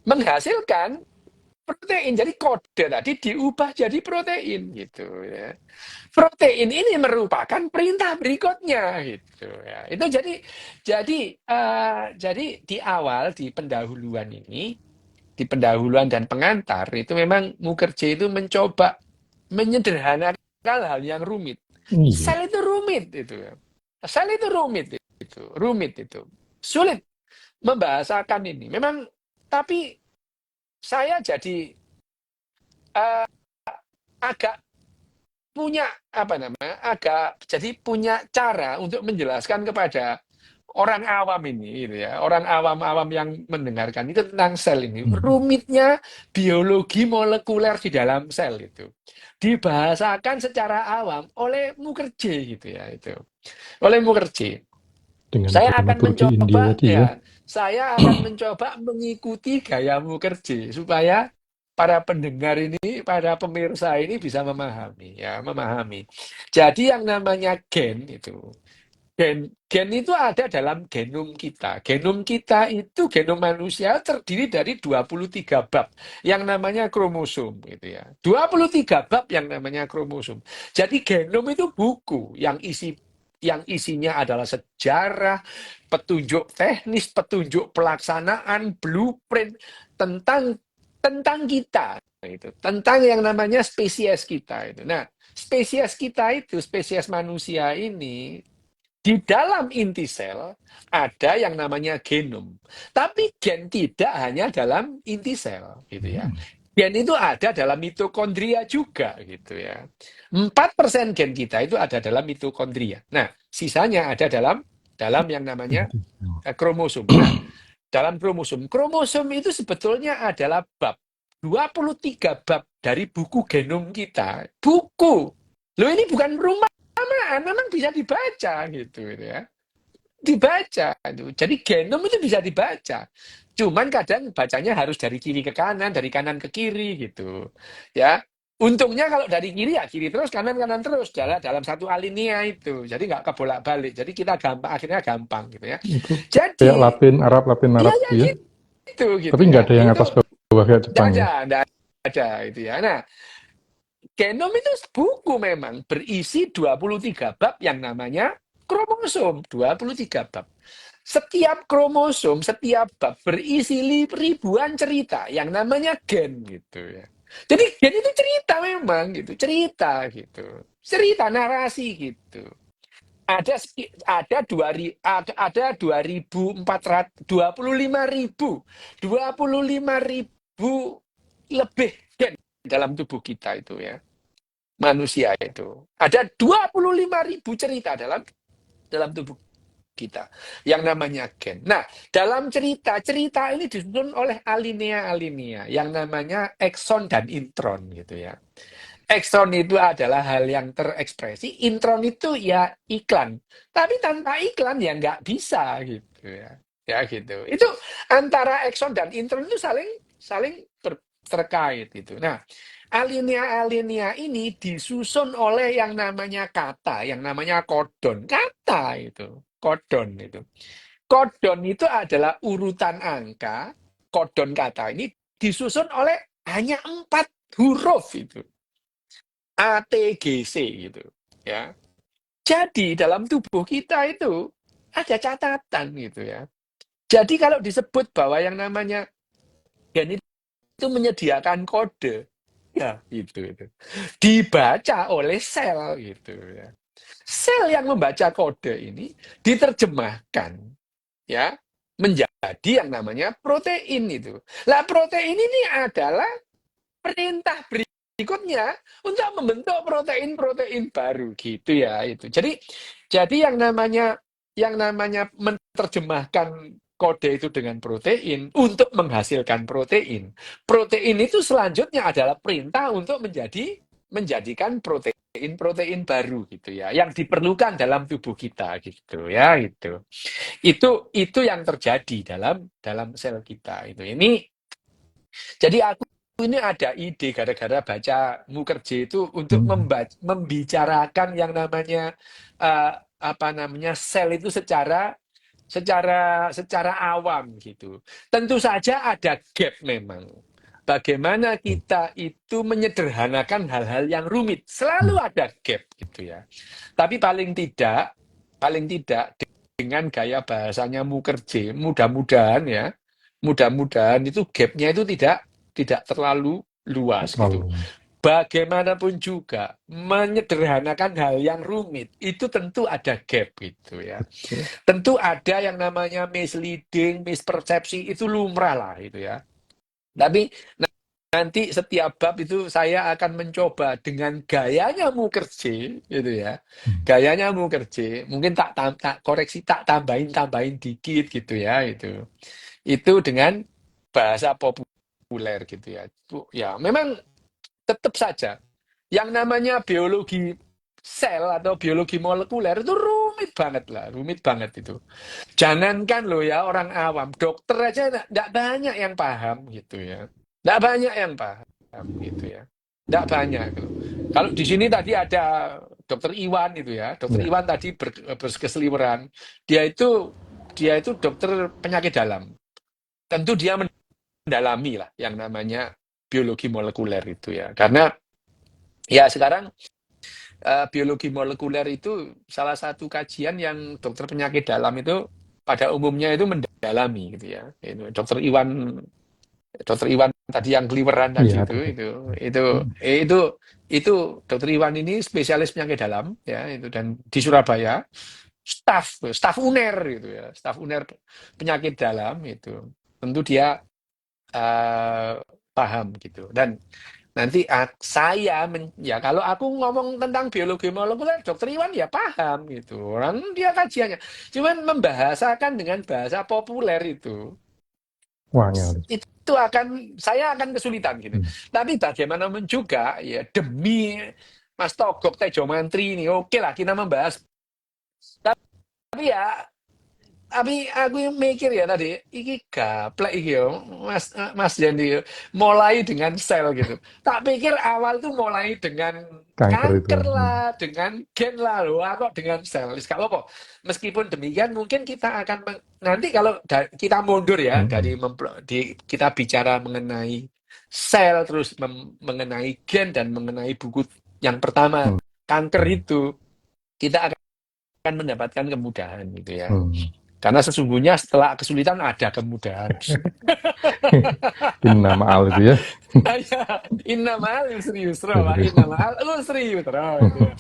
Menghasilkan protein. Jadi kode tadi diubah jadi protein gitu ya. Protein ini merupakan perintah berikutnya gitu ya. Itu jadi di awal di pendahuluan ini, di pendahuluan dan pengantar itu memang Mukherjee itu mencoba menyederhanakan hal yang rumit. Iya. Sel itu rumit itu ya. Sel itu rumit itu. Sulit membahasakan ini. Memang tapi saya jadi eh, agak punya apa namanya? Agak jadi punya cara untuk menjelaskan kepada orang awam ini gitu ya. Orang awam-awam yang mendengarkan itu tentang sel ini. Hmm. Rumitnya biologi molekuler di dalam sel itu. Dibahasakan secara awam oleh Mukherjee gitu ya itu. Oleh Mukherjee. Dengan Saya akan dramaturgi India mencoba tadi ya. saya akan mencoba mengikuti gaya Mukherjee supaya para pendengar ini, para pemirsa ini bisa memahami ya, memahami. Jadi yang namanya gen itu ada dalam genom kita. Genom kita itu genom manusia terdiri dari 23 bab yang namanya kromosom gitu ya. 23 bab yang namanya kromosom. Jadi genom itu buku yang isinya adalah sejarah, petunjuk teknis, petunjuk pelaksanaan, blueprint tentang tentang kita itu, tentang yang namanya spesies kita itu. Nah, spesies kita itu, spesies manusia ini di dalam inti sel ada yang namanya genom. Tapi gen tidak hanya dalam inti sel, gitu ya. Hmm. Gen itu ada dalam mitokondria juga, gitu ya. 4% gen kita itu ada dalam mitokondria. Nah, sisanya ada dalam dalam yang namanya Inti. kromosom. Nah, dalam kromosom. Kromosom itu sebetulnya adalah bab. 23 bab dari buku genom kita. Buku. Loh ini bukan rumah memang bisa dibaca gitu ya. Dibaca itu. Jadi genom itu bisa dibaca. Cuman kadang bacanya harus dari kiri ke kanan, dari kanan ke kiri gitu. Ya. Untungnya kalau dari kiri ya kiri terus, kanan terus dalam satu alinea itu. Jadi nggak kebolak-balik. Jadi kita akhirnya gampang gitu ya. Itu kayak Jadi Latin iya Arab ya gitu ya. gitu Tapi ya. nggak ada yang Itu atas bawah kayak Jepang ya. enggak ada itu ya. Nah, genom itu buku memang berisi 23 bab yang namanya kromosom, 23 bab. Setiap kromosom, setiap bab berisi ribuan cerita yang namanya gen gitu ya. Jadi gen itu cerita memang gitu, cerita gitu. Cerita narasi gitu. Ada ada 25.000 lebih gen dalam tubuh kita itu ya, manusia itu. Ada 25.000 cerita dalam dalam tubuh kita yang namanya gen. Nah, dalam cerita ini disusun oleh alinea-alinea yang namanya ekson dan intron gitu ya. Ekstron itu adalah hal yang terekspresi, intron itu ya iklan. Tapi tanpa iklan ya nggak bisa gitu ya. Ya gitu. Itu antara ekson dan intron itu saling saling terkait gitu. Nah, alinea-alinea ini disusun oleh yang namanya kata, yang namanya kodon. Kata itu, kodon itu. Kodon itu adalah urutan angka, kodon kata ini disusun oleh hanya 4 huruf itu. ATGC gitu ya. Jadi dalam tubuh kita itu ada catatan gitu ya. Jadi kalau disebut bahwa yang namanya gen itu menyediakan kode, ya itu dibaca oleh sel gitu ya. Sel yang membaca kode ini diterjemahkan ya menjadi yang namanya protein itu. Lah protein ini adalah perintah berikutnya untuk membentuk protein-protein baru gitu ya itu. Jadi yang namanya menerjemahkan kode itu dengan protein untuk menghasilkan protein. Protein itu selanjutnya adalah perintah untuk menjadikan protein baru gitu ya, yang diperlukan dalam tubuh kita gitu ya itu. Itu yang terjadi dalam dalam sel kita itu. Jadi aku ini ada ide gara-gara baca Mukherjee itu untuk Hmm. membicarakan yang namanya eh, apa namanya sel itu secara secara secara awam gitu. Tentu saja ada gap memang. Bagaimana Hmm. kita itu menyederhanakan hal-hal yang rumit. Hmm. Selalu ada gap gitu ya. Tapi paling tidak dengan gaya bahasanya Mukherjee, mudah-mudahan ya, mudah-mudahan itu gapnya itu tidak terlalu Tak luas gitu. terlalu. Bagaimanapun juga menyederhanakan hal yang rumit itu tentu ada gap gitu ya. Betul. Tentu ada yang namanya misleading, mispersepsi itu lumrah lah itu ya. Tapi nanti setiap bab itu saya akan mencoba dengan gayanya Mukherjee gitu ya. Hmm. Gayanya Mukherjee, mungkin tak koreksi, tak tambahin dikit gitu ya itu. Itu dengan bahasa populer gitu ya. Ya, memang tetap saja yang namanya biologi sel atau biologi molekuler itu rumit banget lah, rumit banget itu. Jangankan loh ya orang awam, dokter aja enggak banyak yang paham gitu ya. Enggak banyak yang paham gitu ya. Enggak banyak gitu. Kalau di sini tadi ada dokter Iwan itu ya. Dokter Ya. Iwan tadi berkeseliweran. Dia itu dokter penyakit dalam. Tentu dia mendalami lah yang namanya biologi molekuler itu ya. Karena ya sekarang biologi molekuler itu salah satu kajian yang dokter penyakit dalam itu pada umumnya itu mendalami gitu ya. Itu dokter Iwan tadi yang keliweran Iya, tadi ada. Hmm. itu dokter Iwan ini spesialis penyakit dalam ya itu dan di Surabaya staf UNER gitu ya, staf UNER penyakit dalam itu. Tentu dia eh, paham gitu dan nanti ya kalau aku ngomong tentang biologi molekuler, dokter Iwan ya paham gitu. Orang dia kajiannya. Cuman membahasakan dengan bahasa populer Wah, ngel. saya akan kesulitan gitu. Hmm. Tapi bagaimanapun juga ya demi Mas Togok Tejo Mantri ini oke lah kita membahas. Tapi ya tapi aku mikir ya tadi, iki gaplek iki yo, Mas Yandi yo. Mulai dengan sel gitu. Tak pikir awal tuh mulai dengan Kanker itu. kanker Hmm. lah, dengan gen lah, loh, kok dengan sel. Wis gak apa-apa. Meskipun demikian, mungkin kita akan nanti kalau kita mundur ya Hmm. dari kita bicara mengenai sel, terus mengenai gen dan mengenai buku yang pertama Hmm. kanker Hmm. itu, kita akan mendapatkan kemudahan gitu ya. Hmm. Karena sesungguhnya setelah kesulitan ada kemudahan. Ini nama Al itu ya. Ya, inna ma'al yusri yusra wa Serius. inna ma'al usri yusra itu ya.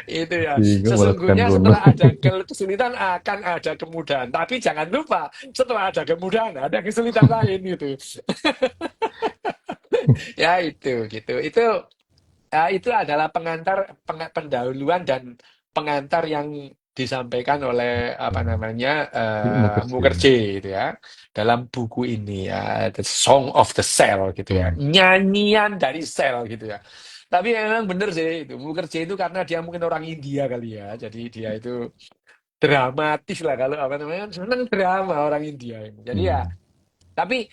Itu ya. Bingung malah tekan Sesungguhnya kono. setelah ada kesulitan akan ada kemudahan. Tapi jangan lupa setelah ada kemudahan ada kesulitan lain gitu. Ya itu gitu. Itu adalah pendahuluan dan pengantar yang disampaikan oleh apa namanya Mukherjee. Mukherjee gitu ya dalam buku ini ya The Song of the Cell gitu ya, Hmm. nyanyian dari sel gitu ya. Tapi memang bener sih itu Mukherjee itu karena dia mungkin orang India kali ya, jadi dia itu dramatis lah kalau apa namanya seneng drama orang India ini. Jadi ya, Hmm. tapi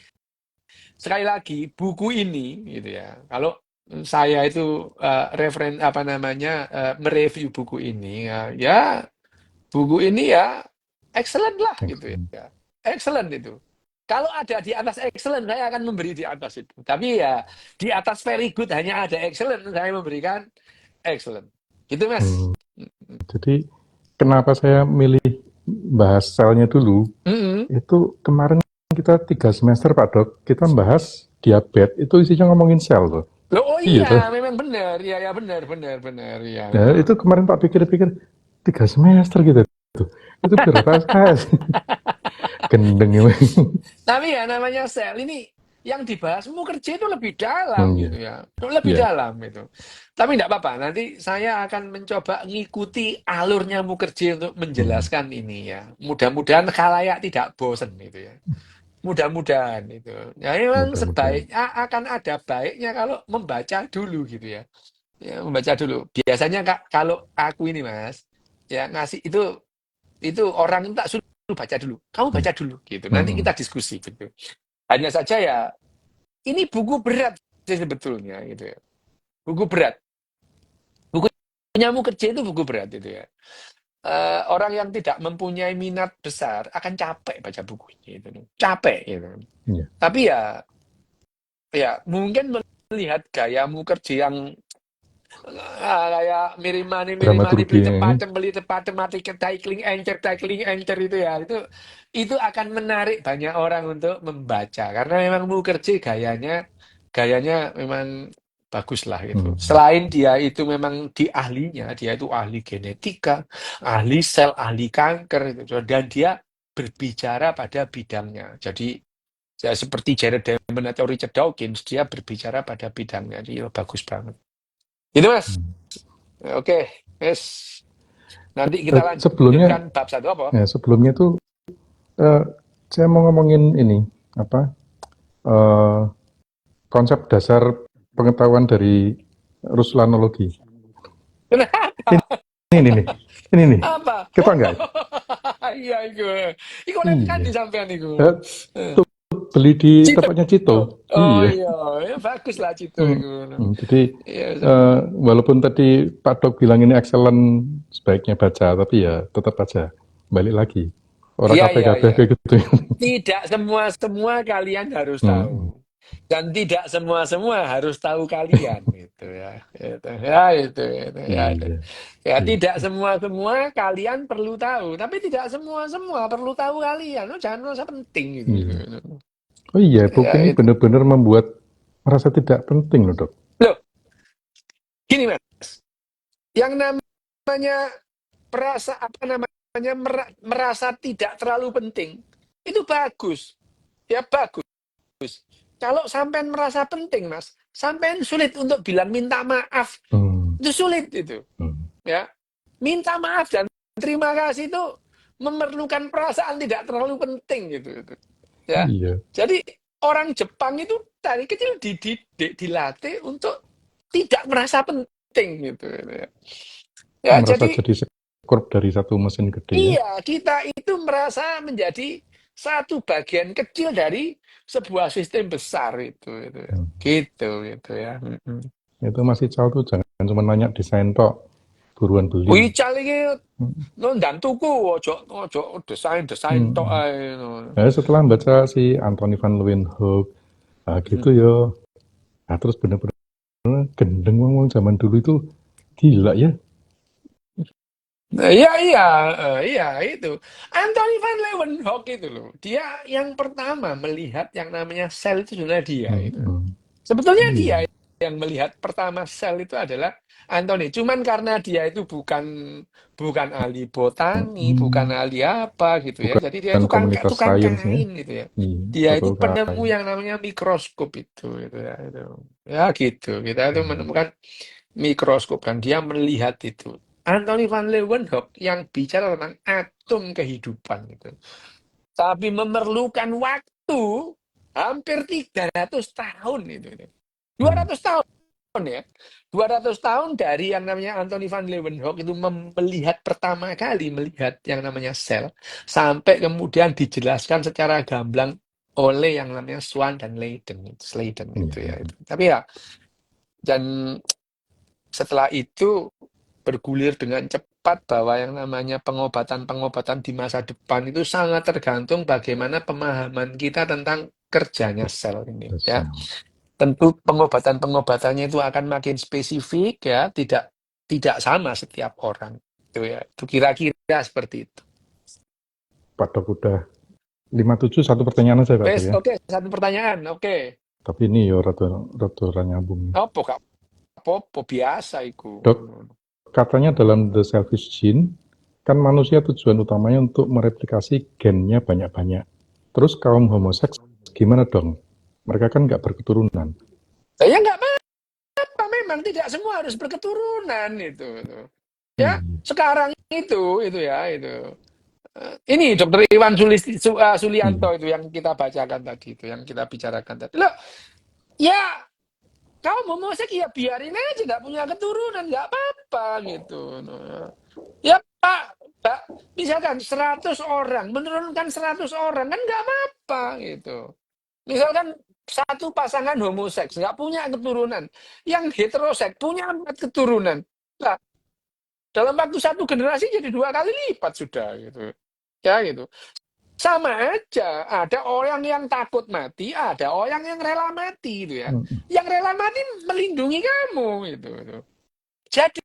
sekali lagi buku ini gitu ya. Kalau saya itu referen apa namanya mereview buku ini ya, ya buku ini ya excellent lah gitu Excellent. ya. Excellent itu. Kalau ada di atas excellent saya akan memberi di atas itu. Tapi ya di atas very good hanya ada excellent saya memberikan excellent. Gitu Mas. Hmm. Jadi kenapa saya milih bahas selnya dulu? Mm-mm. Itu kemarin kita 3 semester Pak Dok, kita bahas diabetes itu isinya ngomongin sel loh. Loh, oh Iya tuh. iya, memang benar. Iya, ya benar, benar, benar. Iya, Nah, memang. itu kemarin Pak pikir-pikir 3 semester gitu. Itu berapa SKS? Gendeng ya. Tapi ya namanya sel ini yang dibahas Mukerja itu lebih dalam Iya. gitu ya, lebih Iya. dalam itu. Tapi tidak apa-apa, nanti saya akan mencoba ngikuti alurnya Mukerja untuk Hmm. menjelaskan ini ya. Mudah-mudahan khalayak tidak bosen itu ya. Mudah-mudahan itu. Ya memang Mudah-mudahan. sebaiknya akan ada baiknya kalau membaca dulu gitu ya. Ya membaca dulu. Biasanya kalau aku ini Mas, ya ngasih itu orang tak suruh baca dulu. Kamu Hmm. baca dulu gitu. Nanti Hmm. kita diskusi gitu. Hanya saja ya ini buku berat sih sebetulnya gitu ya. Buku berat. Bukunya kerja itu buku berat itu ya. Orang yang tidak mempunyai minat besar akan capek baca bukunya itu. Capek gitu. Iya. Tapi ya mungkin melihat gayamu kerja yang kayak mirimani Dramaturgi. beli cepat mati tackling encer itu ya itu akan menarik banyak orang untuk membaca karena memang Mukherjee gayanya memang bagus lah gitu. Hmm. Selain dia itu memang di ahlinya, dia itu ahli genetika, ahli sel, ahli kanker itu dan dia berbicara pada bidangnya. Jadi ya, seperti Jared Diamond atau Richard Dawkins, dia berbicara pada bidangnya. Dia bagus banget. Itu Mas. Hmm. Oke, yes. Nanti kita Sebelumnya, lanjutkan bab satu apa? ya sebelumnya tuh eh, saya mau ngomongin ini apa eh, konsep dasar pengetahuan dari Ruslanologi. Kenapa? Ini nih, ini nih, Apa? kita enggak? Iya, itu. Iku kan Iya. disampaikan itu. Eh, Eh, Beli di Cito. tempatnya Cito. Oh Iya. iya, ya, bagus lah Cito Hmm. itu. Jadi Iya, walaupun tadi Pak Dok bilang ini excellent sebaiknya baca, tapi ya tetap aja balik lagi. Orang iya, iya, kabeh-kabeh iya. kayak gitu. Tidak semua kalian harus Hmm. tahu. Dan tidak semua harus tahu kalian gitu ya. Itu. Ya, itu. Iya, Ya, tidak gitu. semua kalian perlu tahu, tapi tidak semua perlu tahu kalian. Lo jangan merasa penting gitu. Iya. Oh iya, buku Ya, ini itu. benar-benar membuat merasa tidak penting loh dok. Loh, gini Mas. Yang namanya merasa tidak terlalu penting itu bagus. Ya bagus. Kalau sampean merasa penting, Mas, sampean sulit untuk bilang minta maaf. Hmm. Itu sulit itu. Hmm. Ya. Minta maaf dan terima kasih itu memerlukan perasaan tidak terlalu penting gitu. Ya. Iya, Jadi orang Jepang itu dari kecil dididik, dilatih untuk tidak merasa penting gitu ya. Ya, merasa jadi jadi sekurup dari satu mesin gede ya. iya, kita itu merasa menjadi satu bagian kecil dari sebuah sistem besar itu ya. Hmm. Gitu ya. Mm-mm. Itu masih caw tuh jangan cuma nanya desain tok, buruan beli. Wical iki Hmm. nondan tuku ojo desain tok Hmm. ae Nah, setelah baca si Anthony van Leeuwenhoek, nah gitu ya. Nah, terus bener-bener gendeng ngomong zaman dulu itu gila ya. Nah, iya itu. Anthony van Leeuwenhoek itu loh. Dia yang pertama melihat yang namanya sel itu sebenarnya dia Hmm. itu. Hmm. Sebetulnya dia Iya, yang melihat pertama sel itu adalah Anthony. Cuman karena dia itu bukan bukan ahli botani, bukan hmm. ahli apa gitu ya. Bukan Jadi dia tukang komunitas tukang sains ya. kain gitu ya. Iya, Dia itu baru penemu kain. yang namanya mikroskop itu ya itu. Ya gitu. Kita itu Hmm. menemukan mikroskop dan dia melihat itu. Anthony van Leeuwenhoek yang bicara tentang atom kehidupan itu. Tapi memerlukan waktu hampir 300 tahun itu. 200 tahun ya. 200 tahun dari yang namanya Anthony van Leeuwenhoek itu melihat pertama kali melihat yang namanya sel sampai kemudian dijelaskan secara gamblang oleh yang namanya Swan dan Sladen itu ya. Tapi ya dan setelah itu bergulir dengan cepat bahwa yang namanya pengobatan-pengobatan di masa depan itu sangat tergantung bagaimana pemahaman kita tentang kerjanya sel ini ya. Tentu pengobatan-pengobatannya itu akan makin spesifik ya, tidak sama setiap orang. Itu ya. Itu kira-kira seperti itu. Pak Dok udah 57 satu pertanyaan saja Pak Dok ya. Oke, satu pertanyaan. Oke. Tapi ini ya rada nyambung. Apa biasa itu. Dok, katanya dalam The Selfish Gene kan manusia tujuan utamanya untuk mereplikasi gennya banyak-banyak. Terus kaum homoseks gimana dong? Mereka kan nggak berketurunan. Ya nggak apa-apa, memang tidak semua harus berketurunan itu. Ya, sekarang itu ya itu. Ini Dokter Iwan Sulianto itu yang kita bacakan tadi itu, yang kita bicarakan tadi. Loh, ya kaum homoseks ya biarin aja, nggak punya keturunan, nggak apa-apa gitu. Ya Pak, misalkan 100 orang, menurunkan 100 orang kan nggak apa-apa gitu. Misalkan satu pasangan homoseks nggak punya keturunan, yang heteroseks punya 4 keturunan. Nah, dalam waktu satu generasi jadi 2 kali lipat sudah gitu. Ya gitu. Sama aja, ada orang yang takut mati, ada orang yang rela mati gitu ya. Yang rela mati melindungi kamu gitu. Jadi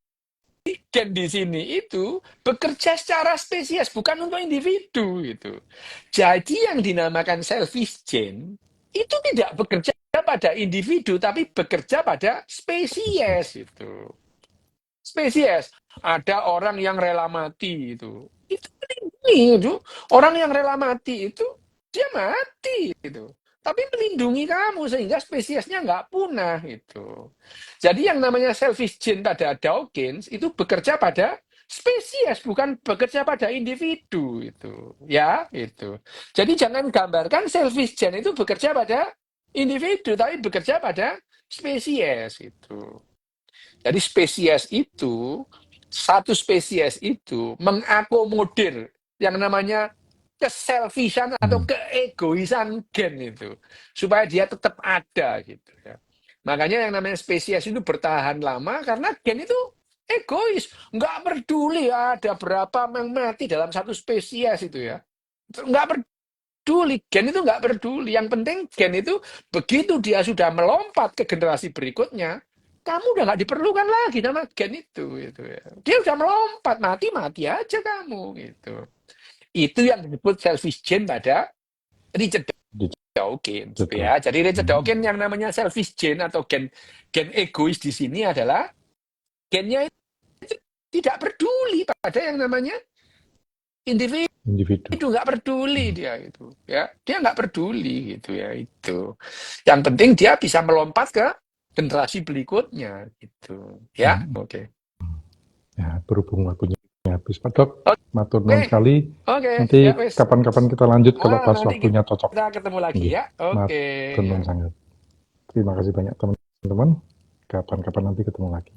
gen di sini itu bekerja secara spesies, bukan untuk individu gitu. Jadi yang dinamakan selfish gene itu tidak bekerja pada individu, tapi bekerja pada spesies itu. Spesies. Ada orang yang rela mati itu. Itu melindungi itu. Orang yang rela mati itu dia mati itu. Tapi melindungi kamu sehingga spesiesnya nggak punah itu. Jadi yang namanya selfish gene pada Dawkins itu bekerja pada spesies, bukan bekerja pada individu itu. Ya, itu. Jadi jangan gambarkan selfish gene itu bekerja pada individu, tapi bekerja pada spesies itu. Jadi spesies itu, satu spesies itu mengakomodir yang namanya keselfishan atau keegoisan gen itu. Supaya dia tetap ada gitu ya. Makanya yang namanya spesies itu bertahan lama karena gen itu egois. Nggak peduli ada berapa yang mati dalam satu spesies itu ya. Nggak peduli, gen itu nggak peduli. Yang penting gen itu begitu dia sudah melompat ke generasi berikutnya, kamu udah nggak diperlukan lagi nama gen itu gitu ya. Dia udah melompat, mati aja kamu gitu. Itu yang disebut selfish gene pada Richard Dawkins ya. Jadi Richard Dawkins yang namanya selfish gene atau gen egois di sini adalah gennya itu tidak peduli pada yang namanya individu. Itu nggak peduli dia itu ya. Dia nggak peduli gitu ya itu. Yang penting dia bisa melompat ke generasi berikutnya gitu ya. Oke. Ya, berhubung waktunya habis Pak Dok, matur nuwun sekali. Nanti ya, kapan-kapan kita lanjut kalau pas waktunya cocok. Kita ketemu lagi ya. Oke. Matur nuwun sangat. Terima kasih banyak teman-teman. Kapan-kapan nanti ketemu lagi.